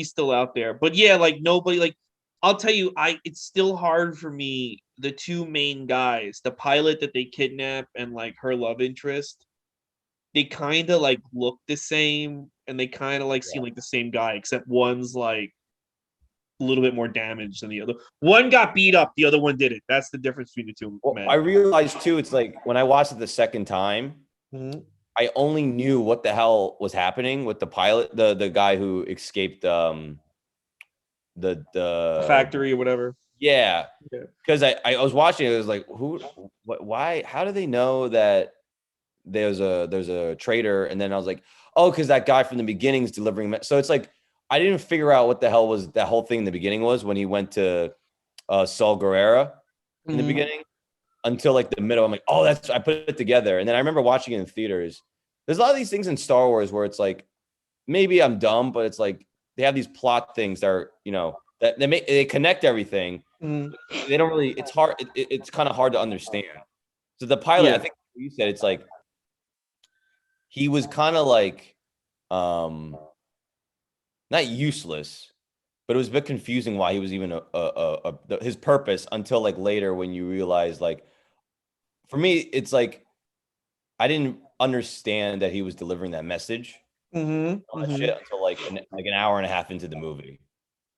S1: still out there. But yeah, like nobody like I'll tell you, it's still hard for me, the two main guys, the pilot that they kidnap and like her love interest, they kind of like look the same and they kind of like seem
S2: Yeah.
S1: like the same guy, except one's like a little bit more damaged than the other. One got beat up, the other one didn't. That's the difference between the two
S2: Well, I
S1: men.
S2: realized too. It's like when I watched it the second time,
S1: Mhm.
S2: I only knew what the hell was happening with the pilot, the guy who escaped.
S1: The
S2: The
S1: factory or whatever.
S2: yeah,
S1: Yeah.
S2: because I was watching it. It was like who, what, why, how do they know that there's a traitor? And then I was like, oh, because that guy from the beginning is delivering. So it's like I didn't figure out what the hell was that whole thing in the beginning was when he went to Saul Guerrera in the
S1: Mhm.
S2: beginning until like the middle. I'm like, oh, that's I put it together. And then I remember watching it in theaters. There's a lot of these things in Star Wars where it's like maybe I'm dumb, but it's like they have these plot things that are that they connect everything.
S1: Mhm.
S2: They don't really. It's hard. It's kind of hard to understand. So the pilot, I
S1: Yeah.
S2: think you said it's like he was kind of like um not useless, but it was a bit confusing why he was even his purpose until like later when you realize like for me it's like I didn't understand that he was delivering that message
S1: Mhm.
S2: all that shit
S1: Mhm.
S2: until like an hour and a half into the movie.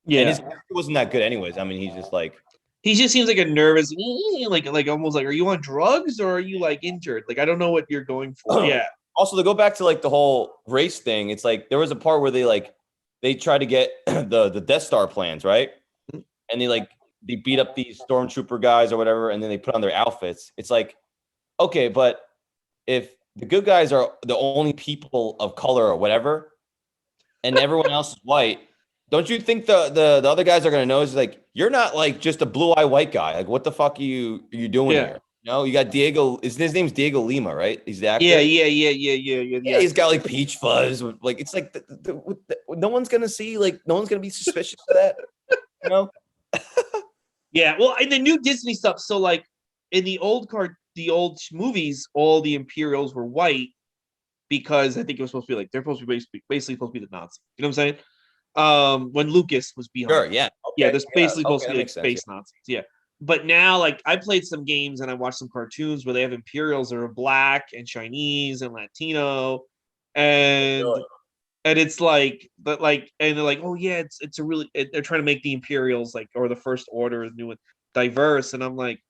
S2: And his
S1: Yeah.
S2: character wasn't that good anyways. I mean, he's just like
S1: He just seems like a nervous, like almost like, are you on drugs or are you like injured? Like I don't know what you're going for. Yeah.
S2: also to go back to like the whole race thing, it's like there was a part where they try to get the Death Star plans, right? And they beat up these stormtrooper guys or whatever, and then they put on their outfits. It's like, okay, but if the good guys are the only people of color or whatever, and everyone else is white, don't you think the other guys are gonna know? Is like you're not like just a blue eye white guy. Like what the fuck are you doing
S1: Yeah.
S2: here? You got Diego. His name's Diego Lima, right? He's the
S1: Yeah.
S2: actor.
S1: Yeah. Yeah. Yeah. Yeah. Yeah. The
S2: Yeah, he's got
S1: actor.
S2: like peach fuzz. Like it's like no one's gonna see. Like no one's gonna be suspicious of that. You know?
S1: Yeah, well, in the new Disney stuff, so like in the old movies, all the Imperials were white because I think it was supposed to be like they're supposed to be basically supposed to be the Nazis. You know what I'm saying? When Lucas was
S2: Sure.
S1: behind it.
S2: Yeah.
S1: Yeah,
S2: Okay.
S1: there's
S2: Yeah.
S1: basically supposed
S2: Okay.
S1: to
S2: That
S1: be like
S2: makes sense. Yeah.
S1: space Nazis. Yeah. But now, like, I played some games and I watched some cartoons where they have Imperials that are black and Chinese and Latino, and
S2: Really?
S1: it's like, but like, and they're like, oh yeah, it's a really, they're trying to make the Imperials like, or the First Order is new and diverse, and I'm like,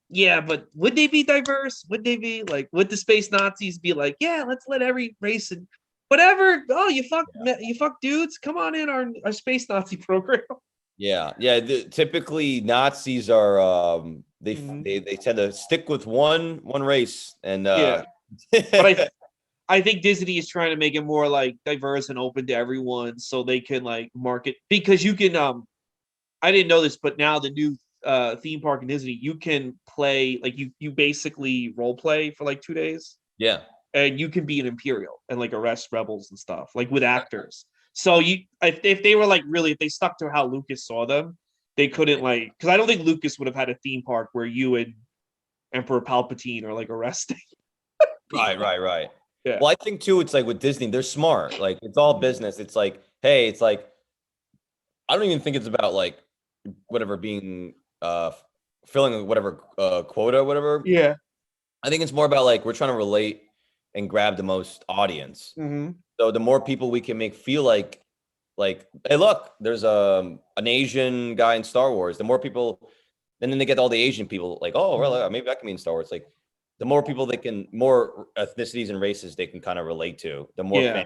S1: yeah, but would they be diverse? Would they be like? Would the space Nazis be like, yeah, let's let every race and whatever? Oh, you fuck dudes, come on in our space Nazi program.
S2: Yeah. Yeah. Typically, Nazis are
S1: Mhm.
S2: they tend to stick with one race, and
S1: Yeah, but I think Disney is trying to make it more like diverse and open to everyone, so they can like market because you can I didn't know this, but now the new theme park in Disney, you can play like you basically role play for like 2 days,
S2: yeah.
S1: and you can be an Imperial and like arrest rebels and stuff, like with actors. So you, if they were like really, if they stuck to how Lucas saw them, they couldn't like, because I don't think Lucas would have had a theme park where you and Emperor Palpatine are like arresting
S2: Right,
S1: people.
S2: right, right.
S1: Yeah.
S2: Well, I think too, it's like with Disney, they're smart. Like it's all business. It's like, hey, it's like I don't even think it's about like whatever being filling whatever quota, whatever.
S1: Yeah.
S2: I think it's more about like we're trying to relate and grab the most audience.
S1: Mm-hmm.
S2: So the more people we can make feel like, hey, look, there's an Asian guy in Star Wars. The more people, and then they get all the Asian people like, oh,
S1: Mm-hmm.
S2: well, maybe I can be in Star Wars. Like the more people they can, more ethnicities and races they can kind of relate to,
S1: Yeah.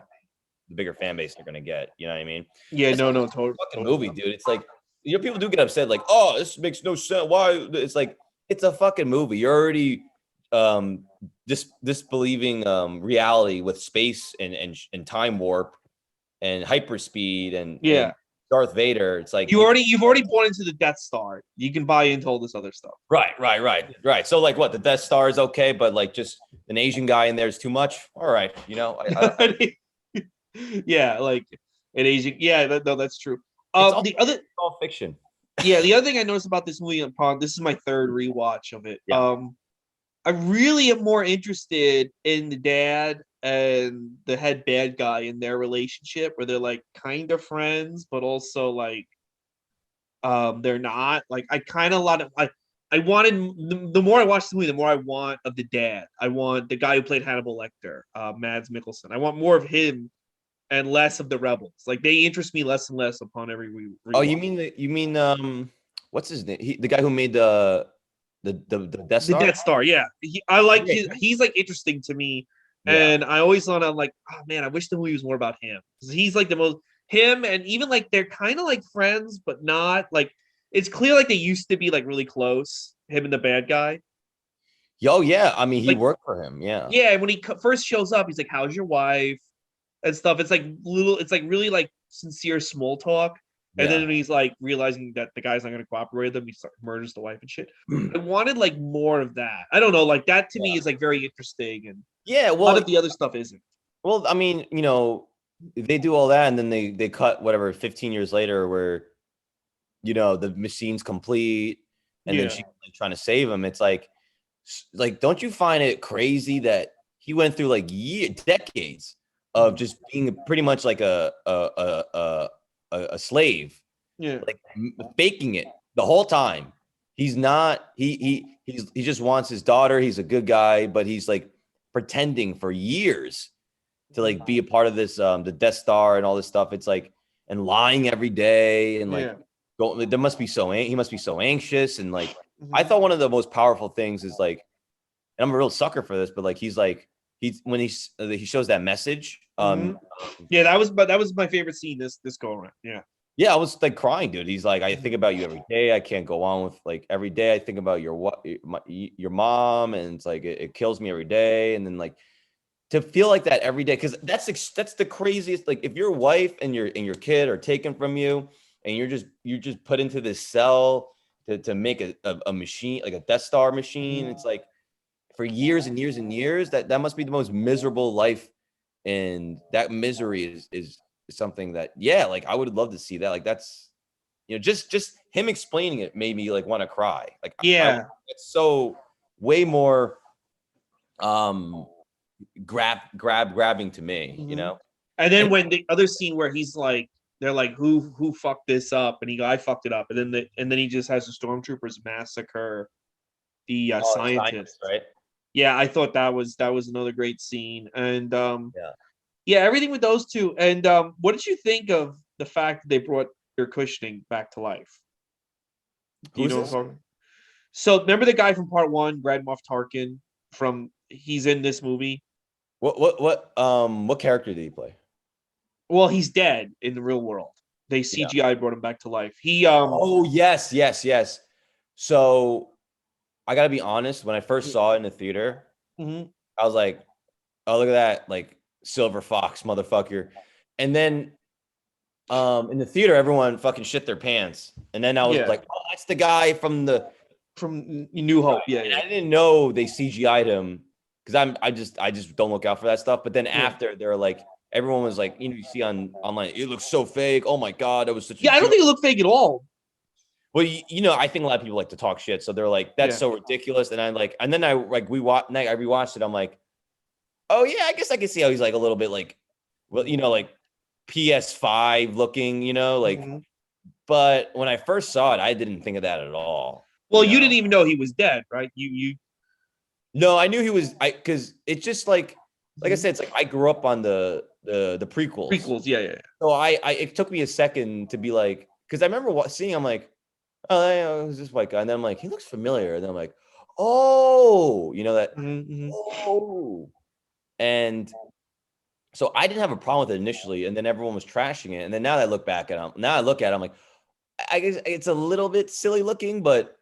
S2: the bigger fan base they're gonna get. You know what I mean?
S1: Yeah.
S2: It's
S1: No.
S2: like
S1: No.
S2: it's
S1: Totally.
S2: a fucking
S1: Totally.
S2: movie, dude. It's like people do get upset, like, oh, this makes no sense. Why? It's like it's a fucking movie. You're already um disbelieving reality with space and time warp and hyperspeed and
S1: Yeah.
S2: Darth Vader. It's like
S1: You've already bought into the Death Star. You can buy into all this other stuff.
S2: right. So like, what the Death Star is okay, but like just an Asian guy in there is too much. All right,
S1: Yeah, like an Asian. Yeah, no, that's true.
S2: it's all
S1: The other,
S2: fiction.
S1: yeah, the other thing I noticed about this movie, upon this is my third rewatch of it.
S2: Yeah.
S1: I really am more interested in the dad and the head bad guy in their relationship, where they're like kind of friends, but also like they're not. Like I kind of a lot of I wanted the more I watch the movie, the more I want of the dad. I want the guy who played Hannibal Lecter, Mads Mikkelsen. I want more of him and less of the rebels. Like they interest me less and less upon every
S2: Oh,
S1: rewatch.
S2: you mean what's his name? The guy who made the Death
S1: The
S2: Star?
S1: Death Star, yeah. I like
S2: Yeah.
S1: he's like interesting to me,
S2: Yeah.
S1: and I always thought I'm like, oh man, I wish the movie was more about him because he's like the most him, and even like they're kind of like friends, but not like it's clear like they used to be like really close. Him and the bad guy,
S2: Oh yeah. I mean, he
S1: like
S2: worked for him. Yeah.
S1: yeah. When he first shows up, he's like, "How's your wife?" and stuff. It's like little, it's like really like sincere small talk. And then
S2: Yeah.
S1: when he's like realizing that the guy's not going to cooperate with him, murders the wife and shit. I wanted like more of that. I don't know, like that to
S2: Yeah.
S1: me is like very interesting, and
S2: Yeah.
S1: a lot of the other stuff isn't.
S2: I mean, they do all that, and then they cut whatever 15 years later, where the machine's complete, and then
S1: Yeah.
S2: she's like, trying to save him. It's like, don't you find it crazy that he went through like decades of
S1: Mhm.
S2: just being pretty much like a slave,
S1: Yeah.
S2: like faking it the whole time. He's not. He just wants his daughter. He's a good guy, but he's like pretending for years to like be a part of this the Death Star and all this stuff. It's like, and lying every day, and like
S1: Yeah.
S2: there must be he must be so anxious, and like I
S1: Mhm.
S2: thought one of the most powerful things is like, and I'm a real sucker for this, but like he's when he shows that message.
S1: Mhm. Yeah, that was my favorite scene this go around. Yeah.
S2: Yeah, I was like crying, dude. He's like, I think about you every day. I can't go on with like every day. I think about your mom, and it's like it kills me every day. And then like to feel like that every day, because that's the craziest. Like if your wife and your kid are taken from you, and you're just put into this cell to make a machine, like a Death Star machine.
S1: Mhm.
S2: It's like for years and years and years, that must be the most miserable life, and that misery is something that, yeah, like I would love to see that. Like that's just him explaining it made me like want to cry. Like
S1: Yeah.
S2: it's so way more grabbing to me, you
S1: Mhm.
S2: know?
S1: And then
S2: And
S1: when the other scene where he's like, they're like, who fucked this up? And he go, I fucked it up. And then he just has the stormtroopers massacre the
S2: oh, the scientist,
S1: scientists.
S2: right?
S1: Yeah, I thought that was another great scene. And
S2: Yeah.
S1: yeah, everything with those two. And what did you think of the fact that they brought Peter Cushing back to life? Do you
S2: Who's
S1: know what I'm
S2: this?
S1: talking? So remember the guy from part one, Grand Moff Tarkin, from he's in this movie.
S2: What character did he play?
S1: Well, he's dead in the real world. They
S2: Yeah.
S1: CGI brought him back to life. He
S2: Oh, yes. So I gotta be honest, when I first saw it in the theater,
S1: mhm.
S2: I was like, oh, look at that, like silver fox motherfucker. And then in the theater, everyone fucking shit their pants. And then I was
S1: Yeah,
S2: like, oh, that's the guy from the
S1: from New
S2: right.
S1: Hope. Yeah,
S2: And
S1: yeah,
S2: I didn't know they CGI'd him because I just don't look out for that stuff. But then
S1: yeah.
S2: after they're like, everyone was like, you see on online, it looks so fake. Oh my god, that was such a
S1: Yeah, I don't
S2: joke.
S1: think it looked fake at all.
S2: Well, I think a lot of people like to talk shit, so they're like, that's
S1: Yeah.
S2: so ridiculous. And I like, and then I like I rewatched it. I'm like, oh yeah, I guess I can see how he's like a little bit like, well, like PS5 looking, like.
S1: Mhm.
S2: But when I first saw it, I didn't think of that at all.
S1: Well, you didn't even know he was dead, right? You
S2: No, I knew he was. Because it's just like I
S1: mhm.
S2: said, it's like I grew up on the prequels,
S1: Prequels. Yeah, yeah,
S2: so I it took me a second to be like, because I remember seeing, I'm like, oh, yeah, who's this white guy? And then I'm like, he looks familiar. And then I'm like, oh, that,
S1: yeah. Mhm.
S2: oh, and so I didn't have a problem with it initially, and then everyone was trashing it, and then now I look at it, I'm like, I guess it's a little bit silly looking, but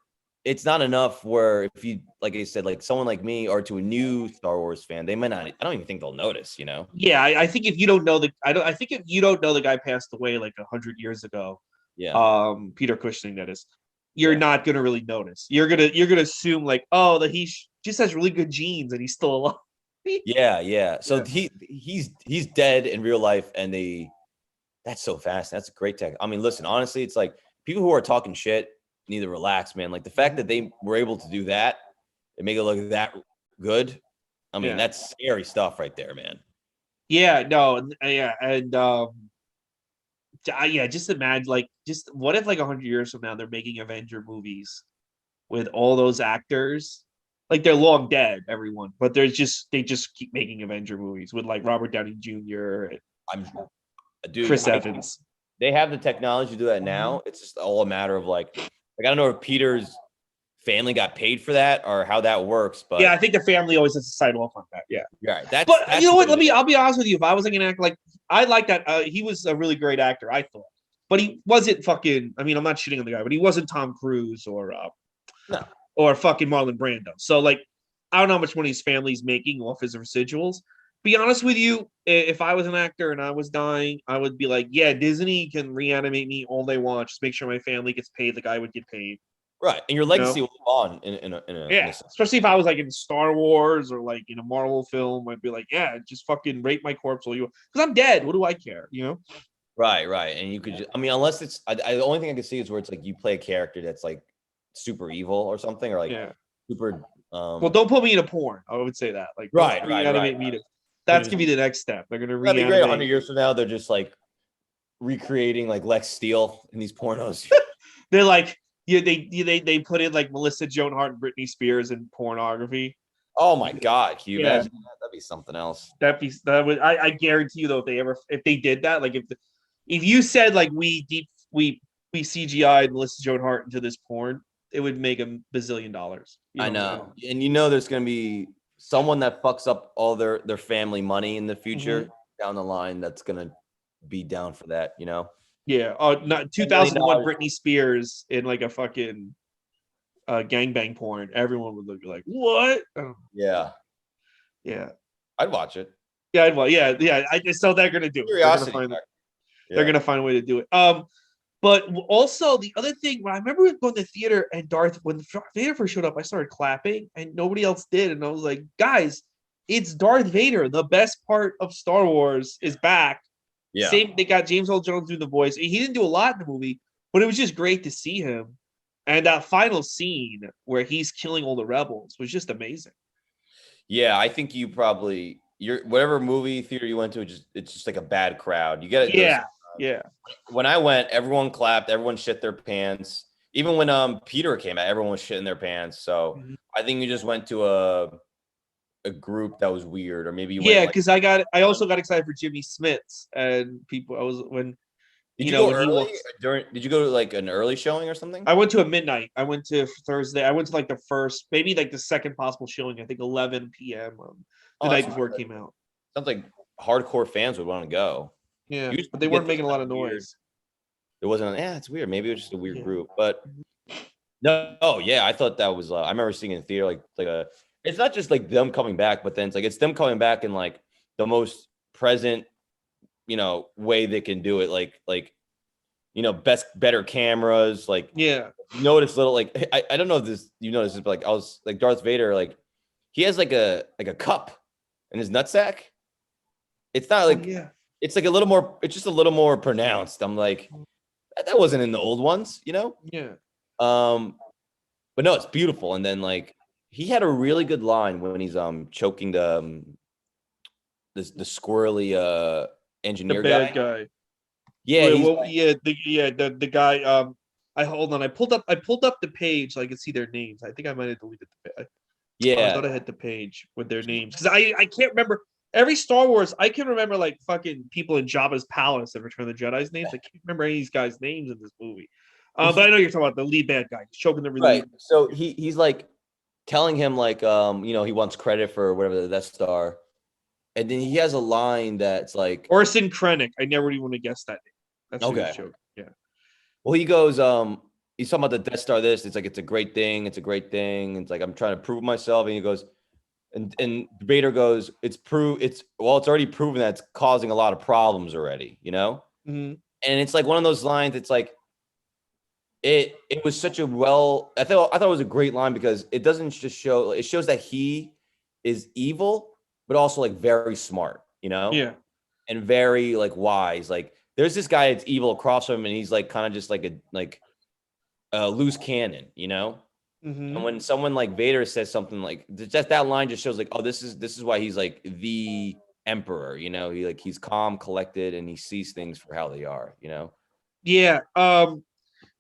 S2: it's not enough where if you, like I said, like someone like me or to a new Star Wars fan, they might not, I don't even think they'll notice.
S1: Yeah, I think if you don't know I don't. I think if you don't know the guy passed away like 100 years ago,
S2: Yeah.
S1: Peter Cushing, that is, you're
S2: Yeah.
S1: not gonna really notice. You're gonna assume like, oh, that just has really good genes and he's still alive.
S2: Yeah. Yeah. So
S1: Yeah.
S2: he's dead in real life. And that's so fast. That's a great tech. I mean, listen, honestly, it's like people who are talking shit need to relax, man. Like the fact that they were able to do that and make it look that good. I mean,
S1: Yeah.
S2: that's scary stuff right there, man.
S1: Yeah. No. Yeah. And yeah. Just imagine, like, just what if like 100 years from now they're making Avenger movies with all those actors. Like they're long dead, everyone, but they just keep making Avenger movies with like Robert Downey Jr. and
S2: I'm dude,
S1: Chris Evans.
S2: they have the technology to do that now. It's just all a matter of like I don't know if Peter's family got paid for that or how that works,
S1: Yeah, I
S2: but
S1: think the family always has to sign off on that. Yeah,
S2: yeah,
S1: but you
S2: that's
S1: know
S2: the
S1: what?
S2: way to do it.
S1: I'll be honest with you. If I was like an actor, like I like that. He was a really great actor, I thought, but he wasn't fucking. I mean, I'm not shitting on the guy, but he wasn't Tom Cruise
S2: No,
S1: or fucking Marlon Brando. So like, I don't know how much money his family's making off his residuals. Be honest with you, if I was an actor and I was dying, I would be like, yeah, Disney can reanimate me all they want. Just make sure my family gets paid like I would get paid.
S2: right, and your
S1: You know?
S2: legacy will live on in a
S1: Yeah.
S2: sense.
S1: Especially if I was like in Star Wars or like in a Marvel film, I'd be like, yeah, just fucking rape my corpse while you, because I'm dead. What do I care? You know?
S2: Right, and you could just, I mean, unless it's the only thing I can see is where it's like you play a character that's like super evil or something, or like
S1: Yeah.
S2: super
S1: Well, don't put me in a porn. I would say that. Like, don't
S2: right.
S1: reanimate me to.
S2: They're
S1: That's
S2: just
S1: gonna be the next step. They're gonna
S2: that'd be great. 100
S1: reanimate.
S2: years from now, they're just like recreating like Lex Steele in these pornos.
S1: They're like, yeah, they put in like Melissa Joan Hart and Britney Spears in pornography.
S2: Oh my god, can you
S1: Yeah,
S2: imagine that? That'd be something else.
S1: that would. I guarantee you though, if they did that, like if you said like we CGI'd Melissa Joan Hart into this porn, it would make $1 bazillion. You
S2: I
S1: know what I'm
S2: know. And there's gonna be someone that fucks up all their family money in the
S1: saying?
S2: future down the line that's gonna be down for that.
S1: Yeah. Oh, not
S2: $10
S1: 2001
S2: million.
S1: Britney Spears in like a fucking gangbang porn. Everyone would look like, what? Oh,
S2: Yeah.
S1: yeah.
S2: I'd watch it.
S1: Yeah. Well, yeah. So they're gonna do it.
S2: Curiosity.
S1: They're
S2: Yeah.
S1: gonna find a way to do it. But also the other thing, when I remember going to the theater and when Darth Vader first showed up, I started clapping and nobody else did, and I was like, guys, it's Darth Vader. The best part of Star Wars is back.
S2: Yeah.
S1: Same, they got James Earl Jones doing the voice. He didn't do a lot in the movie, But it was just great to see him. And that final scene where he's killing all the rebels was just amazing.
S2: Yeah, I think your whatever movie theater you went to, it's just like a bad crowd. You get it those
S1: Yeah, yeah.
S2: when I went, everyone clapped, everyone shit their pants. Even when Peter came out, everyone was shitting their pants. So
S1: Mhm.
S2: I think you just went to a group that was weird, or maybe you went
S1: Yeah,
S2: like.
S1: because I also got excited for Jimmy Smits and people. I was when
S2: Did you go
S1: when he
S2: early
S1: walks.
S2: during? Did you go to like an early showing or something?
S1: I went to a midnight. I went to Thursday. I went to like the first, maybe like the second possible showing. I think 11 p.m. The
S2: Oh,
S1: night
S2: that's
S1: before it came out.
S2: sounds like hardcore fans would want to go.
S1: Yeah,
S2: Usually
S1: but they
S2: you get
S1: weren't
S2: those
S1: making a
S2: kind
S1: lot
S2: of
S1: of
S2: weird.
S1: noise.
S2: It wasn't. Yeah, it's weird. Maybe it was just a weird
S1: Yeah.
S2: group, but no. Oh yeah, I thought that was. I remember seeing it in theater like a. It's not just like them coming back, but then it's them coming back in like the most present, way they can do it. Like better cameras. Like
S1: Yeah.
S2: you notice little like I don't know if you notice this, but like I was like Darth Vader, like he has like a cup in his nutsack. It's not
S1: Oh
S2: like
S1: yeah.
S2: it's like a little more. It's just a little more pronounced. I'm like that wasn't in the old ones.
S1: Yeah.
S2: Um, but no, it's beautiful. And then like he had a really good line when he's choking the squirrely
S1: The
S2: engineer
S1: bad
S2: guy.
S1: guy.
S2: Yeah,
S1: Well,
S2: he's
S1: the guy. I hold on. I pulled up the page so I could see their names. I think I might have deleted the page. Oh, I
S2: yeah.
S1: thought I had the page with their names because I can't remember every Star Wars. I can remember like fucking people in Jabba's palace and Return of the Jedi's names. I can't remember any of these guys' names in this movie.
S2: Well,
S1: But I know you're talking about the lead bad guy choking the
S2: right.
S1: lead.
S2: So he's like telling him like he wants credit for whatever the Death Star. And then he has a line that's like,
S1: Orson Krennic. I never even want to guess that name. That's who he was
S2: okay.
S1: choking. Yeah.
S2: Well, he goes, he's talking about the Death Star. It's like it's a great thing. It's a great thing. It's like I'm trying to prove myself. And he goes, and Vader goes, it's already proven that it's causing a lot of problems already.
S1: Mm-hmm.
S2: And it's like one of those lines. It's like it was such a I thought it was a great line because it doesn't just show it shows that he is evil, but also like very smart,
S1: Yeah.
S2: and very like wise. Like there's this guy that's evil across from him, and he's like kind of just like a loose cannon. And
S1: Mm-hmm.
S2: when someone like Vader says something like just that line just shows like, oh, this is why he's like the emperor. He's calm, collected, and he sees things for how they are.
S1: Yeah.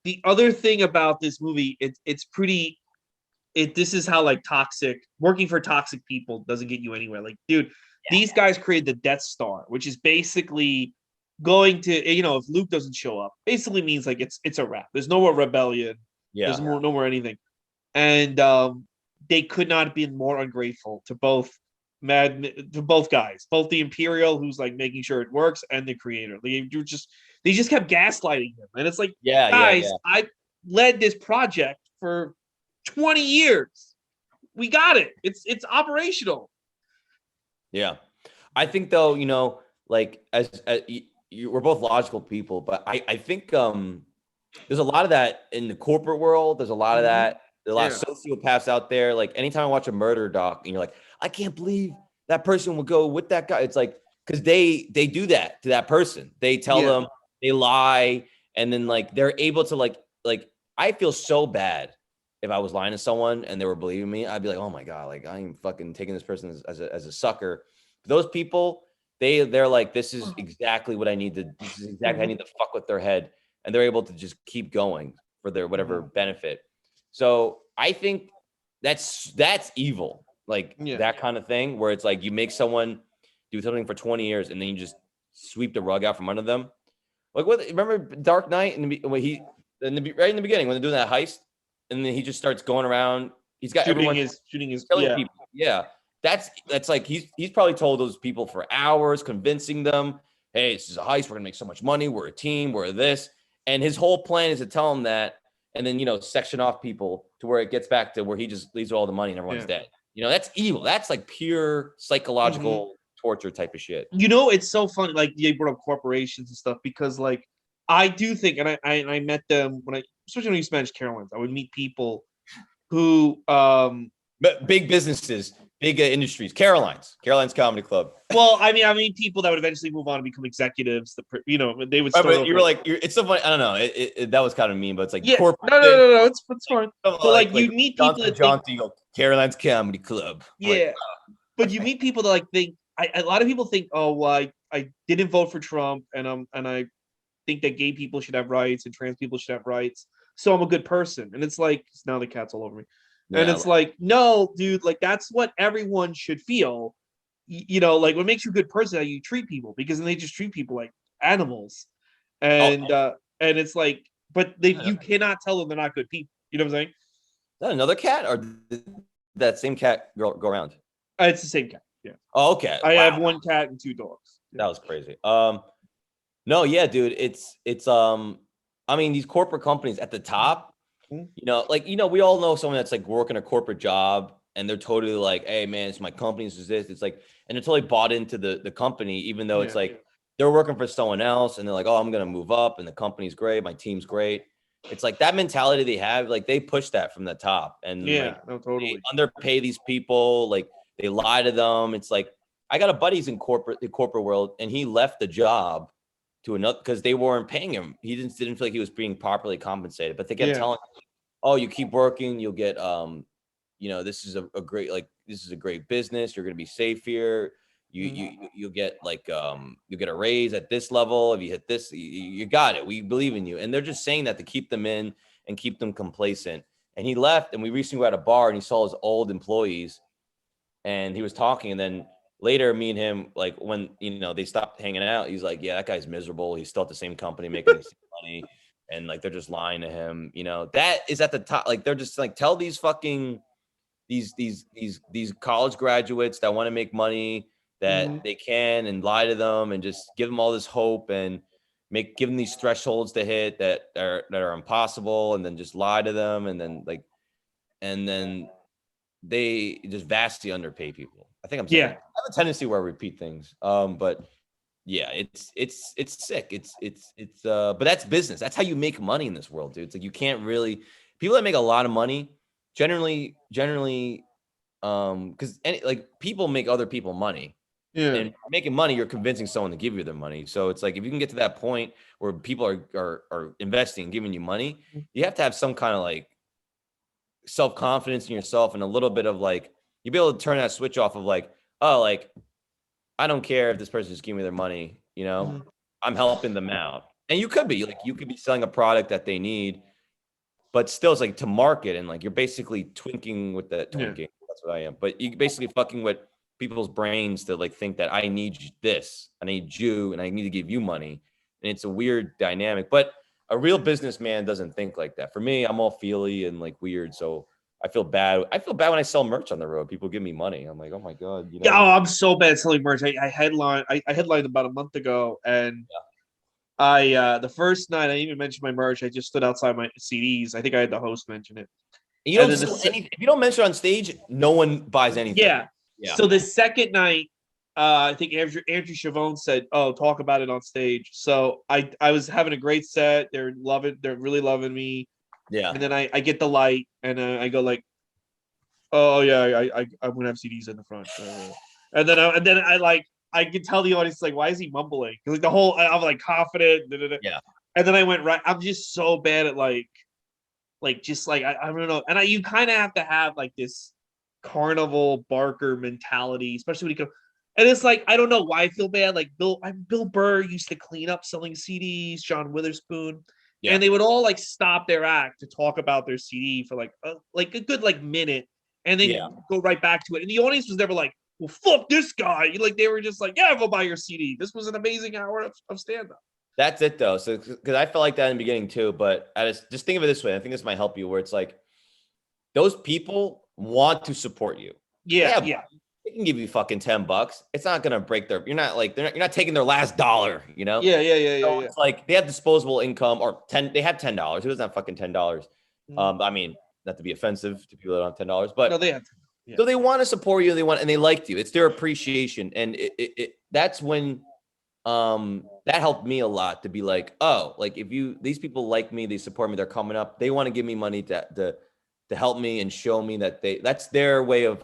S1: The other thing about this movie, it's pretty. This is how like toxic working for toxic people doesn't get you anywhere. Like, dude, these guys created the Death Star, which is basically going to if Luke doesn't show up, basically means like it's a wrap. There's no more rebellion. There's
S2: Yeah.
S1: no more anything. And they could not have been more ungrateful to both guys, both the Imperial, who's like making sure it works, and the creator. They just kept gaslighting him, and it's like,
S2: Yeah, yeah,
S1: guys,
S2: yeah.
S1: I led this project for 20 years. We got it. It's operational.
S2: Yeah. I think though, like as we're both logical people, but I think there's a lot of that in the corporate world. There's a lot of
S1: Mm-hmm.
S2: that. There's a lot of
S1: Yeah.
S2: sociopaths out there. Like anytime I watch a murder doc and you're like, I can't believe that person would go with that guy. It's like because they do that to that person. They tell
S1: Yeah.
S2: them, they lie, and then like they're able to like I feel so bad if I was lying to someone and they were believing me. I'd be like, oh my god, like I'm fucking taking this person as a sucker. Those people, they're like, this is exactly what I need to. This is exactly I
S1: Mm-hmm.
S2: need to fuck with their head, and they're able to just keep going for their whatever
S1: Mm-hmm.
S2: benefit. So I think that's evil, like
S1: Yeah.
S2: that kind of thing, where it's like you make someone do something for 20 years and then you just sweep the rug out from under them. Like what? Remember Dark Knight and when right in the beginning when they're doing that heist, and then he just starts going around. He's got everyone
S1: Shooting his
S2: killing
S1: yeah.
S2: people. Yeah, that's like he's probably told those people for hours, convincing them, hey, this is a heist. We're gonna make so much money. We're a team. We're this, and his whole plan is to tell them that, and then section off people to where it gets back to where he just leaves all the money and everyone's
S1: Yeah.
S2: dead. That's evil. That's like pure
S1: Mm-hmm.
S2: psychological torture type of shit.
S1: It's so funny. Like you brought up corporations and stuff because, like, I do think, and I met them especially when I used Spanish Carolines, I would meet people who,
S2: But big businesses, big industries. Caroline's Comedy Club.
S1: Well, I mean, people that would eventually move on and become executives. They would start
S2: But
S1: off
S2: you were
S1: like,
S2: like, it's so funny. I don't know. That was kind of mean, but it's like
S1: yeah,
S2: corporate
S1: no, no,
S2: thing.
S1: no, no, it's fine. But like,
S2: Like
S1: you meet people
S2: Johnson
S1: that think,
S2: Johnson, you go, Caroline's Comedy Club. I'm like,
S1: yeah, but you meet people that like think. A lot of people think, oh, well, I didn't vote for Trump, and I think that gay people should have rights and trans people should have rights, so I'm a good person. And it's like, now the cat's all over me. And
S2: yeah.
S1: it's like, no, dude, like that's what everyone should feel. Like what makes you a good person, how you treat people, because then they just treat people like animals.
S2: Oh,
S1: And it's like, but you cannot tell them they're not good people. You know what I'm saying?
S2: is that another cat or did that same cat go around?
S1: It's the same cat. Yeah.
S2: Oh, okay.
S1: I
S2: Wow.
S1: have one cat and two dogs. Yeah.
S2: That was crazy. No, yeah, dude. It's I mean, these corporate companies at the top,
S1: Mhm.
S2: we all know someone that's like working a corporate job and they're totally like, hey man, it's my company, this is this. It's like, and they're totally bought into the company, even though it's
S1: Yeah.
S2: like they're working for someone else and they're like, oh, I'm gonna move up and the company's great, my team's great. It's like that mentality they have, like they push that from the top and like
S1: Yeah. No,
S2: they
S1: totally.
S2: underpay these people, like they lie to them. It's like I got a buddy's in the corporate world and he left the job to another because they weren't paying him. He didn't feel like he was being properly compensated, but they kept
S1: Yeah.
S2: telling him, oh, you keep working, you'll get this is a great, like this is a great business, you're gonna be safe here. You'll get like you'll get a raise at this level. If you hit this, you got it. We believe in you. And they're just saying that to keep them in and keep them complacent. And he left, and we recently were at a bar and he saw his old employees and he was talking, and then later me and him, like when they stopped hanging out, he's like, yeah, that guy's miserable, he's still at the same company making the same money, and like they're just lying to him. That is at the top. Like they're just like, tell these fucking these college graduates that want to make money that they can, and lie to them and just give them all this hope and give them these thresholds to hit that are impossible, and then just lie to them, and then they just vastly underpay people. I think I'm saying
S1: Yeah.
S2: I have a tendency where I repeat things. But yeah, it's sick. But that's business. That's how you make money in this world, dude. It's like you can't really people that make a lot of money generally because like people make other people money.
S1: Yeah.
S2: And making money, you're convincing someone to give you their money. So it's like if you can get to that point where people are investing and giving you money, you have to have some kind of like self-confidence in yourself and a little bit of like you'll be able to turn that switch off of like, oh, like I don't care if this person just give me their money, I'm helping them out. And you could be selling a product that they need, but still it's like to market, and like you're basically twinking with that
S1: Yeah.
S2: twinking. That's what I am. But you basically fucking with people's brains to like think that I need this, I need you, and I need to give you money. And it's a weird dynamic. But a real businessman doesn't think like that. For me, I'm all feely and like weird. So I feel bad. I feel bad when I sell merch on the road. People give me money. I'm like, oh my God,
S1: Yeah, oh, I'm so bad selling merch. I headlined about a month ago, and I the first night I even mentioned my merch. I just stood outside my CDs. I think I had the host mention it,
S2: You
S1: and
S2: don't
S1: then
S2: sell anything. If you don't mention it on stage, no one buys anything.
S1: yeah.
S2: Yeah.
S1: So the second night, I think Andrew Chavone said, "Oh, talk about it on stage." So I was having a great set. They're really loving me.
S2: Yeah.
S1: And then I get the light, and I go like, oh yeah, I'm gonna have CDs in the front. And then I can tell the audience like, why is he mumbling? Because like the whole I'm like confident. Da, da, da.
S2: Yeah.
S1: And then I went right. I'm just so bad at just like I don't know. And you kind of have to have like this carnival barker mentality, especially when you go. And it's like I don't know why I feel bad. Like Bill Burr used to clean up selling CDs. John Witherspoon.
S2: Yeah.
S1: And they would all like stop their act to talk about their CD for like a good like minute, and
S2: Yeah.
S1: then go right back to it. And the audience was never like, "Well, fuck this guy." Like they were just like, "Yeah, go buy your CD. This was an amazing hour of stand up."
S2: That's it though. So because I felt like that in the beginning too, but just think of it this way. I think this might help you. Where it's like those people want to support you. They
S1: Yeah,
S2: have
S1: yeah,
S2: they can give you fucking $10. It's not gonna break their. You're not like you're not taking their last dollar.
S1: yeah, yeah, yeah, yeah,
S2: So
S1: yeah.
S2: it's like they have disposable income or they have $10. Who doesn't have fucking $10?
S1: Mhm.
S2: I mean, not to be offensive to people that don't have $10,
S1: No,
S2: but
S1: they had to. Yeah,
S2: so they want to support you. And they liked you. It's their appreciation, and that's when that helped me a lot to be like, oh, like if these people like me, they support me, they're coming up, they want to give me money to help me and show me that that's their way of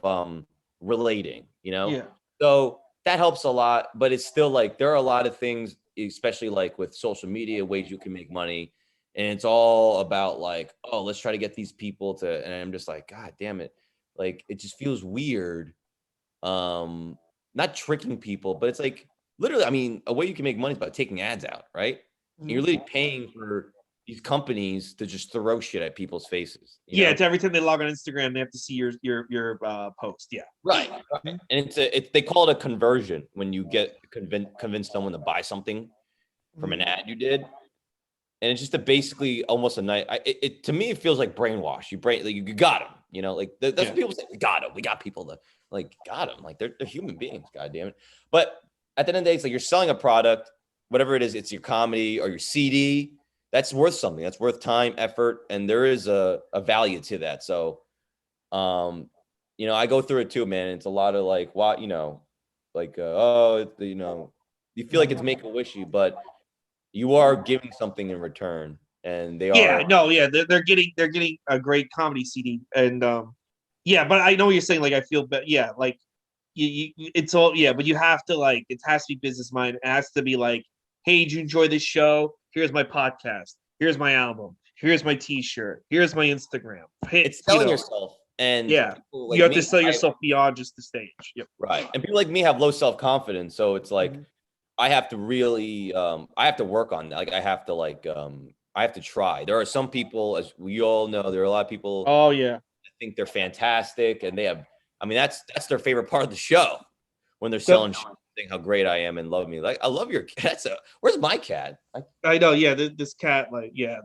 S2: relating, you know?
S1: Yeah.
S2: So that helps a lot, but it's still like there are a lot of things, especially like with social media, ways you can make money. And it's all about like, oh, let's try to get these people to, and I'm just like, God damn it. Like it just feels weird. Um, Not tricking people, but it's like literally, I mean, a way you can make money is by taking ads out, right? And you're
S1: Mhm.
S2: literally paying for these companies to just throw shit at people's faces, you
S1: Yeah,
S2: know?
S1: it's every time they log on Instagram, they have to see your post. Yeah.
S2: Right, right.
S1: Mhm.
S2: And they call it a conversion when you get convince someone to buy something from an
S1: Mhm.
S2: ad you did, and it's just a basically almost a night. To me, it feels like brainwash. Like you got them, you know, like that's
S1: Yeah.
S2: what people say. We got them. We got people to like got them. Like they're human beings. God damn it. But at the end of the day, it's like you're selling a product, whatever it is. It's your comedy or your CD. That's worth something. That's worth time, effort, and there is a value to that. So um, I go through it too, man. It's a lot of like, what, like, you feel like it's
S1: Mhm.
S2: make a wishy, but you are giving something in return, and they
S1: Yeah,
S2: are.
S1: no, yeah, they're getting a great comedy CD, and yeah, but I know what you're saying. Like, I feel, but yeah, like it's all, yeah, but you have to, like, it has to be business mind. It has to be like, hey, did you enjoy this show? Here's my podcast. Here's my album. Here's my T-shirt. Here's my Instagram. Hey,
S2: It's selling yourself, and
S1: yeah,
S2: people
S1: you
S2: like
S1: have to
S2: me,
S1: sell yourself beyond just the stage. Yep.
S2: right, and people like me have low self confidence, so it's like
S1: Mhm.
S2: I have to really, I have to work on that. Like I have to I have to try. There are some people, as we all know, there are a lot of people
S1: Oh yeah.
S2: think they're fantastic and they have, I mean, that's their favorite part of the show when they're
S1: The,
S2: selling shit, saying how great I am and love me. Like, I love your cat. Where's my cat?
S1: I know. Yeah, this cat, like, yeah,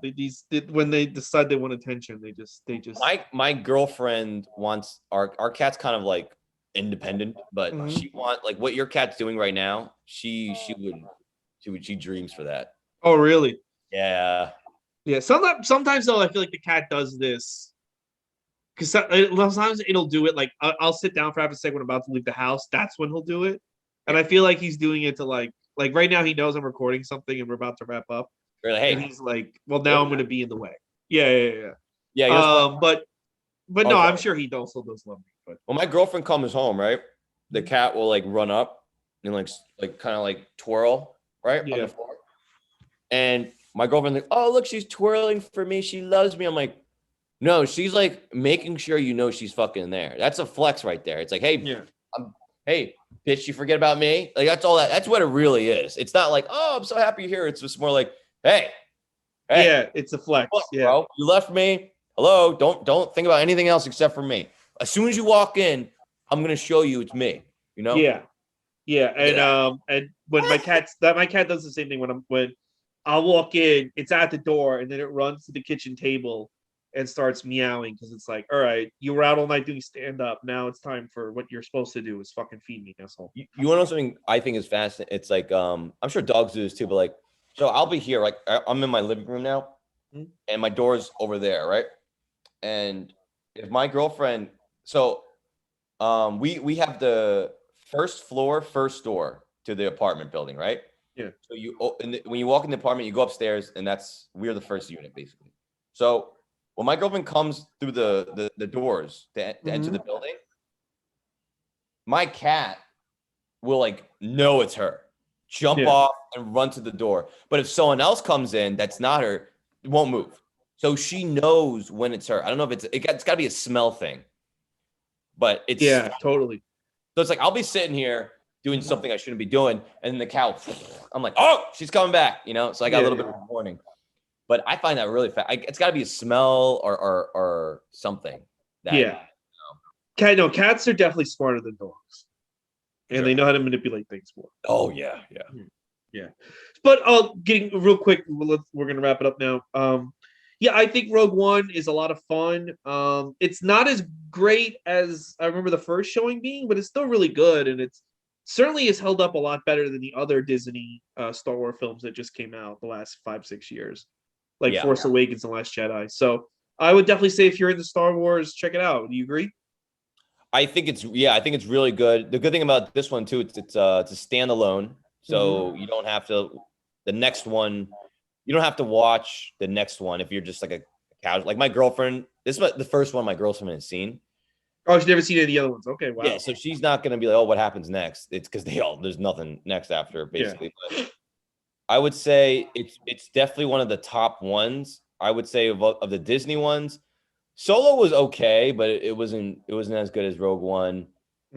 S1: when they decide they want attention, they just.
S2: My girlfriend wants our cat's kind of like independent, but
S1: Mhm.
S2: she want like what your cat's doing right now. She dreams for that.
S1: Oh really?
S2: Yeah.
S1: Yeah. Sometimes though, I feel like the cat does this because sometimes it'll do it. Like, I'll sit down for half a second when I'm about to leave the house. That's when he'll do it, and
S2: Yeah.
S1: I feel like he's doing it to, like right now he knows I'm recording something and we're about to wrap up,
S2: You're like,
S1: and
S2: hey,
S1: he's like, "Well, now
S2: what?
S1: I'm going to be in the way." Yeah, yeah, yeah.
S2: Yeah,
S1: But
S2: oh,
S1: no,
S2: sorry.
S1: I'm sure he also does love me. But
S2: When my girlfriend comes home, right, the cat will like run up and like kind of like twirl right on the
S1: yeah,
S2: floor. And my girlfriend's like, oh, look, she's twirling for me. She loves me. I'm like, no, she's like making sure you know she's fucking there. That's a flex right there. It's like, hey,
S1: yeah,
S2: hey, bitch, you forget about me? Like, that's all that. That's what it really is. It's not like, oh, I'm so happy you're here. It's just more like, hey, hey,
S1: yeah. It's a
S2: look,
S1: flex. Yeah,
S2: bro, you left me. Hello, don't think about anything else except for me. As soon as you walk in, I'm gonna show you it's me. You know?
S1: yeah, yeah.
S2: Look at that.
S1: And when my cat does the same thing when I'll walk in, it's at the door, and then it runs to the kitchen table and starts meowing because it's like, all right, you were out all night doing stand up. Now it's time for what you're supposed to do is fucking feed me, asshole.
S2: You want to know something I think is fascinating? It's like I'm sure dogs do this too, but like so I'll be here, like I'm in my living room now,
S1: Mhm.
S2: and my door's over there, right? And if my girlfriend, so we have the first floor, first door to the apartment building, right?
S1: Yeah.
S2: So when you walk in the apartment, you go upstairs, and we're the first unit basically. So when my girlfriend comes through the doors to enter
S1: Mm-hmm.
S2: the building, my cat will like know it's her, jump
S1: Yeah.
S2: off and run to the door. But if someone else comes in that's not her, it won't move. So she knows when it's her. I don't know if it's got to be a smell thing, but
S1: Yeah. Totally.
S2: so it's like I'll be sitting here doing
S1: Mhm.
S2: something I shouldn't be doing, and then the cow, I'm like, oh, she's coming back, So I got a
S1: Yeah.
S2: little bit
S1: Yeah.
S2: of a warning. But I find that really fast. It's got to be a smell or something that
S1: Yeah. No, cats are definitely smarter than dogs,
S2: for
S1: and
S2: sure.
S1: they know how to manipulate things more.
S2: Oh yeah, yeah.
S1: Yeah. But getting real quick, we're gonna wrap it up now. Yeah, I think Rogue One is a lot of fun. It's not as great as I remember the first showing being, but it's still really good, and it's certainly has held up a lot better than the other Disney Star Wars films that just came out the last 5-6 years, like
S2: Yeah.
S1: Force Awakens and Last Jedi. So I would definitely say if you're into Star Wars, check it out. Do you agree?
S2: I think it's really good. The good thing about this one too, it's a standalone,
S1: Mm-hmm.
S2: so you don't have to the next one. You don't have to watch the next one if you're just like a casual. Like my girlfriend, this is the first one my girlfriend has seen,
S1: Oh, she's never seen any of the other ones. Okay,
S2: Yeah,
S1: wow.
S2: so she's not gonna be like, oh, what happens next? It's because there's nothing next after
S1: Yeah.
S2: basically. But I would say it's definitely one of the top ones. I would say of the Disney ones. Solo was okay, but it wasn't as good as Rogue One.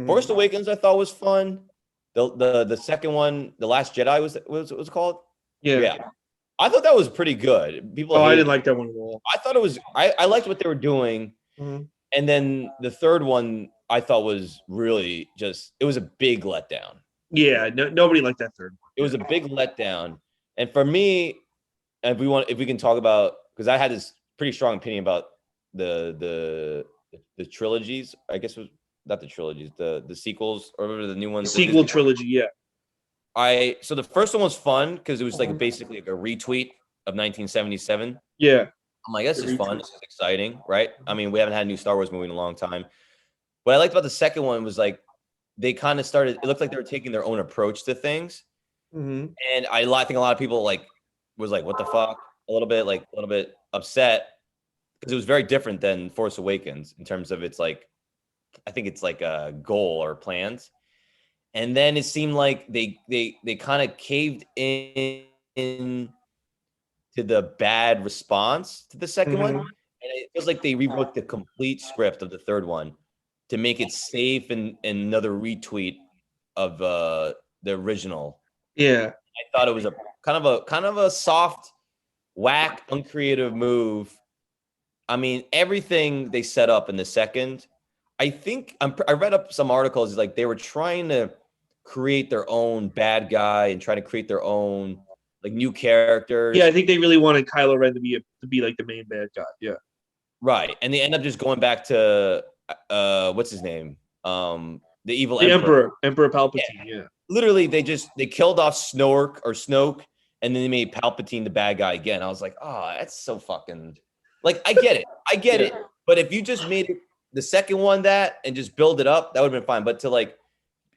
S2: Force
S1: Mhm.
S2: Awakens I thought was fun. The second one, The Last Jedi was called.
S1: Yeah.
S2: Yeah, I thought that was pretty good. People
S1: Oh, I
S2: hated
S1: didn't
S2: it.
S1: like that one at all.
S2: I thought it was. I liked what they were doing,
S1: Mhm.
S2: and then the third one I thought was really just. It was a big letdown.
S1: Yeah, no, nobody liked that third one.
S2: It was a big letdown, and for me, if we can talk about because I had this pretty strong opinion about the trilogies. I guess it was not the trilogies, the sequels or whatever the new
S1: The
S2: ones, the
S1: sequel
S2: Disney ones.
S1: trilogy, yeah.
S2: So the first one was fun because it was like
S1: Mhm.
S2: basically like a retweet of 1977.
S1: Yeah.
S2: I'm like, this
S1: The
S2: is fun.
S1: retweet.
S2: This is exciting, right? I
S1: Mhm.
S2: mean, we haven't had a new Star Wars movie in a long time. What I liked about the second one was like they kind of started. It looked like they were taking their own approach to things,
S1: Mhm.
S2: and I think a lot of people like was like, what the fuck, a little bit upset because it was very different than Force Awakens in terms of its like I think it's like a goal or plans. And then it seemed like they kind of caved in to the bad response to the second one. And
S1: Mhm.
S2: it feels like they rewrote the complete script of the third one to make it safe and another retweet of the original.
S1: Yeah.
S2: I thought it was a kind of a soft, whack, uncreative move. I mean, everything they set up in the second, I think I read up some articles like they were trying to create their own bad guy and trying to create their own like new
S1: Yeah, I
S2: characters.
S1: think they really wanted Kylo Ren to be like the main bad guy. Yeah.
S2: Right. And they end up just going back to what's his name? The evil
S1: The
S2: emperor.
S1: Emperor
S2: Yeah.
S1: Palpatine. Yeah.
S2: Literally they killed off Snoke and then they made Palpatine the bad guy again. I was like, "Oh, that's so fucking like I get it. I get
S1: Yeah.
S2: it. But if you just made it the second one that and just build it up, that would have been fine. But to like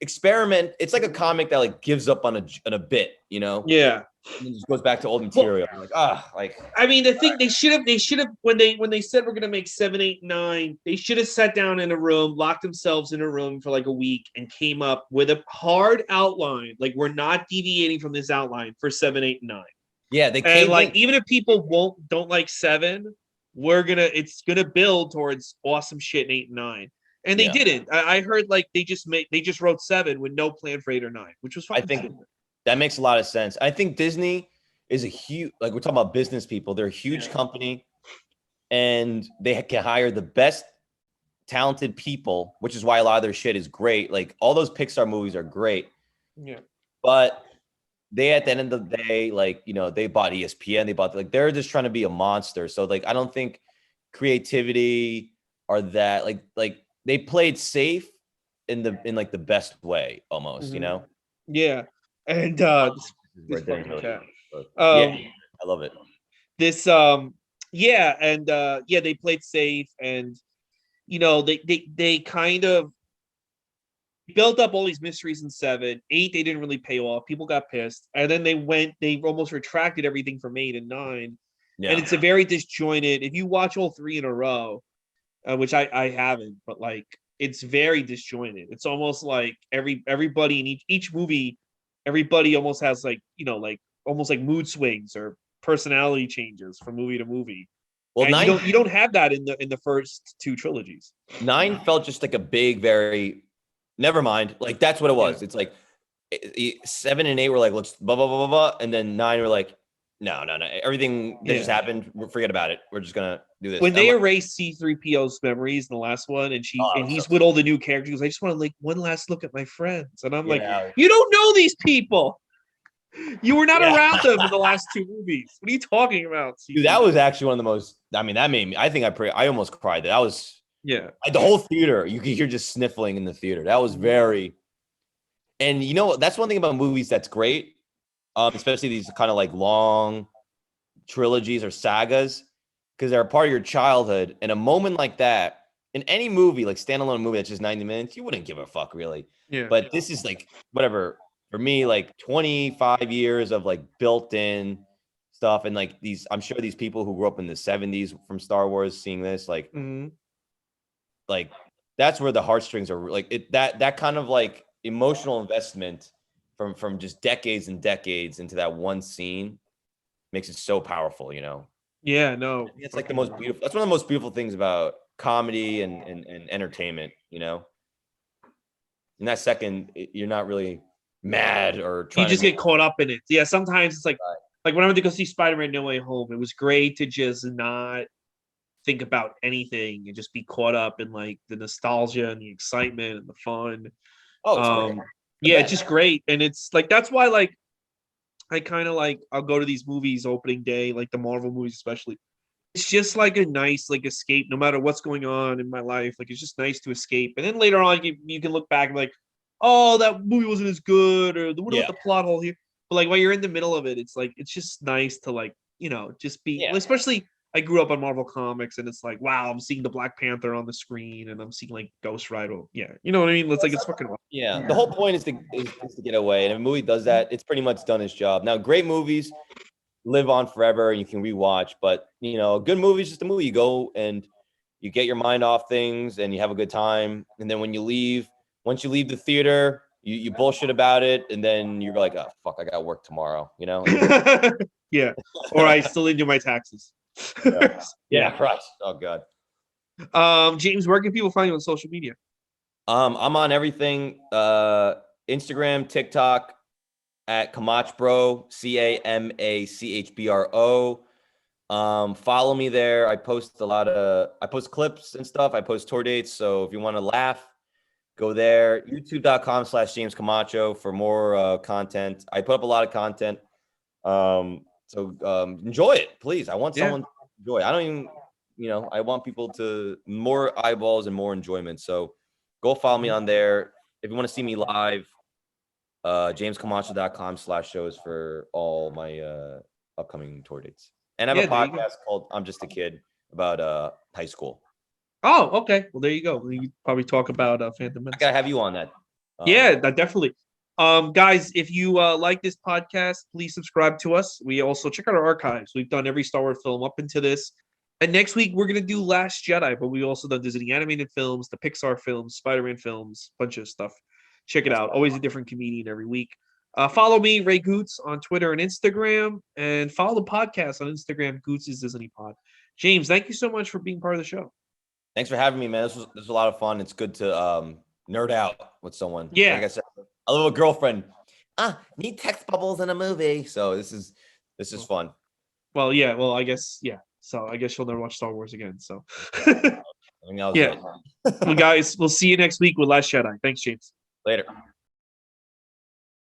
S2: experiment, it's like a comic that like gives up on a bit,
S1: Yeah.
S2: and then just goes back to old
S1: Well,
S2: material. I'm like, like
S1: I mean, the thing they should have when they said we're gonna make 7, 8, 9, they should have sat down in a room, locked themselves in a room for like a week, and came up with a hard outline. Like we're not deviating from this outline for 7, 8, 9.
S2: yeah, they
S1: And
S2: caved
S1: like
S2: in.
S1: even if people don't like 7, it's gonna build towards awesome shit in 8 and 9. And they
S2: Yeah.
S1: didn't. I heard like they just wrote 7 with no plan for 8 or 9, which was
S2: I
S1: fucking
S2: think
S1: stupid.
S2: that makes a lot of sense. I think Disney is a huge like we're talking about business people. They're a huge
S1: Yeah.
S2: company and they can hire the best talented people, which is why a lot of their shit is great. Like all those Pixar movies are great,
S1: Yeah.
S2: but they at the end of the day, like they bought ESPN, they bought like they're just trying to be a monster. So like I don't think creativity or that like they played safe in like the best way almost,
S1: Mm-hmm. Yeah. And this
S2: Right there
S1: fucking
S2: really.
S1: cat.
S2: Yeah,
S1: Um
S2: I love it.
S1: this yeah, and yeah, they played safe, and they kind of built up all these mysteries in 7. 8, they didn't really pay off. People got pissed. And then they almost retracted everything from 8 and 9. And
S2: Yeah.
S1: it's a very disjointed. If you watch all three in a row, which I haven't, but like it's very disjointed. It's almost like everybody in each movie, everybody almost has like like almost like mood swings or personality changes from movie to movie.
S2: Well,
S1: And
S2: nine
S1: you don't have that in the first two trilogies.
S2: nine felt just like a big, very never mind. Like that's what it
S1: Yeah.
S2: was. It's like 7 and 8 were like, let's blah blah blah blah blah. And then 9 were like, no, no, no. Everything that just
S1: Yeah.
S2: happened, forget about it. We're just gonna do this.
S1: When
S2: And I'm
S1: they
S2: like,
S1: erased C3PO's memories in the last one, and
S2: oh, it was so
S1: he's with all the new characters, I just want to like one last look at my friends, and I'm like,
S2: yeah,
S1: you don't know these people. You were not
S2: yeah.
S1: around them in the last two movies. What are you talking about?
S2: Dude, that
S1: C3PO?
S2: was actually one of the most. I mean, that made me. I think I almost cried. That was
S1: Yeah.
S2: the whole theater. You could hear just sniffling in the theater. That was very. And that's one thing about movies that's great, especially these kind of like long trilogies or sagas, because they're a part of your childhood. And a moment like that in any movie, like standalone movie that's just 90 minutes, you wouldn't give a fuck really.
S1: Yeah.
S2: But this is like whatever for me, like 25 years of like built in stuff. And like I'm sure these people who grew up in the 70s from Star Wars seeing this, like
S1: Mm-hmm.
S2: like that's where the heartstrings are like it that kind of like emotional investment from just decades and decades into that one scene makes it so powerful, you know.
S1: Yeah, no,
S2: It's like the most
S1: fucking.
S2: beautiful. That's one of the most beautiful things about comedy and entertainment, you know. In that second, you're not really mad or
S1: You
S2: trying to
S1: just
S2: make.
S1: get caught up in it. Yeah, sometimes it's like when I went to go see Spider-Man No Way Home, it was great to just not think about anything and just be caught up in like the nostalgia and the excitement and the fun.
S2: Oh, it's great.
S1: Um,
S2: The
S1: yeah, it's
S2: best.
S1: just great, and it's like that's why like I kind of like I'll go to these movies opening day, like the Marvel movies especially. It's just like a nice like escape, no matter what's going on in my life. Like it's just nice to escape, and then later on you can look back and like, oh, that movie wasn't as good, or what about
S2: Yeah.
S1: the plot hole here? But like while you're in the middle of it, it's like it's just nice to like just be,
S2: Yeah.
S1: especially I grew up on Marvel comics, and it's like wow, I'm seeing the Black Panther on the screen, and I'm seeing like Ghost Rider. Yeah, you know what I mean? It's like it's fucking.
S2: Yeah. The whole point is to get away, and if a movie does that, it's pretty much done its job. Now, great movies live on forever, and you can rewatch. But you know, a good movie is just a movie. You go and you get your mind off things, and you have a good time. And then when you leave, once you leave the theater, you bullshit about it, and then you're like, oh fuck, I got work tomorrow. You know, and you go.
S1: Yeah, or I still need to do my taxes.
S2: Yeah.
S1: Yeah.
S2: Yeah. Right. Oh god.
S1: James, where can people find you on social media?
S2: I'm on everything. Instagram, TikTok at Camachbro, CAMACHBRO. Follow me there. I post clips and stuff. I post tour dates. So if you want to laugh, go there. YouTube.com/James Camacho for more content. I put up a lot of content. So enjoy it, please. I want
S1: Yeah.
S2: someone to enjoy. I don't even, I want people to more eyeballs and more enjoyment. So go follow me on there. If you want to see me live, jamescamacho.com/shows for all my upcoming tour dates. And I have
S1: Yeah,
S2: a
S1: there you go.
S2: podcast called I'm Just a Kid about high school.
S1: Oh, okay. Well, there you go. You probably talk about Phantom
S2: I
S1: Menace.
S2: gotta have you on that.
S1: Yeah, that definitely. Guys, if you like this podcast, please subscribe to us. We also check out our archives. We've done every Star Wars film up into this. And next week we're gonna do Last Jedi, but we also done Disney animated films, the Pixar films, Spider-Man films, bunch of stuff. Check it out. Always a different comedian every week. Follow me, Ray Goots, on Twitter and Instagram, and follow the podcast on Instagram, Goots is Disney Pod. James, thank you so much for being part of the show.
S2: Thanks for having me, man. This was a lot of fun. It's good to nerd out with someone. Like
S1: Yeah.
S2: I said, a little girlfriend. Need text bubbles in a movie. So this is fun.
S1: Well, yeah. Well, I guess yeah. So I guess you'll never watch Star Wars again. So
S2: Yeah, I think that was
S1: yeah.
S2: it.
S1: Well, guys, we'll see you next week with Last Jedi. Thanks, James.
S2: Later.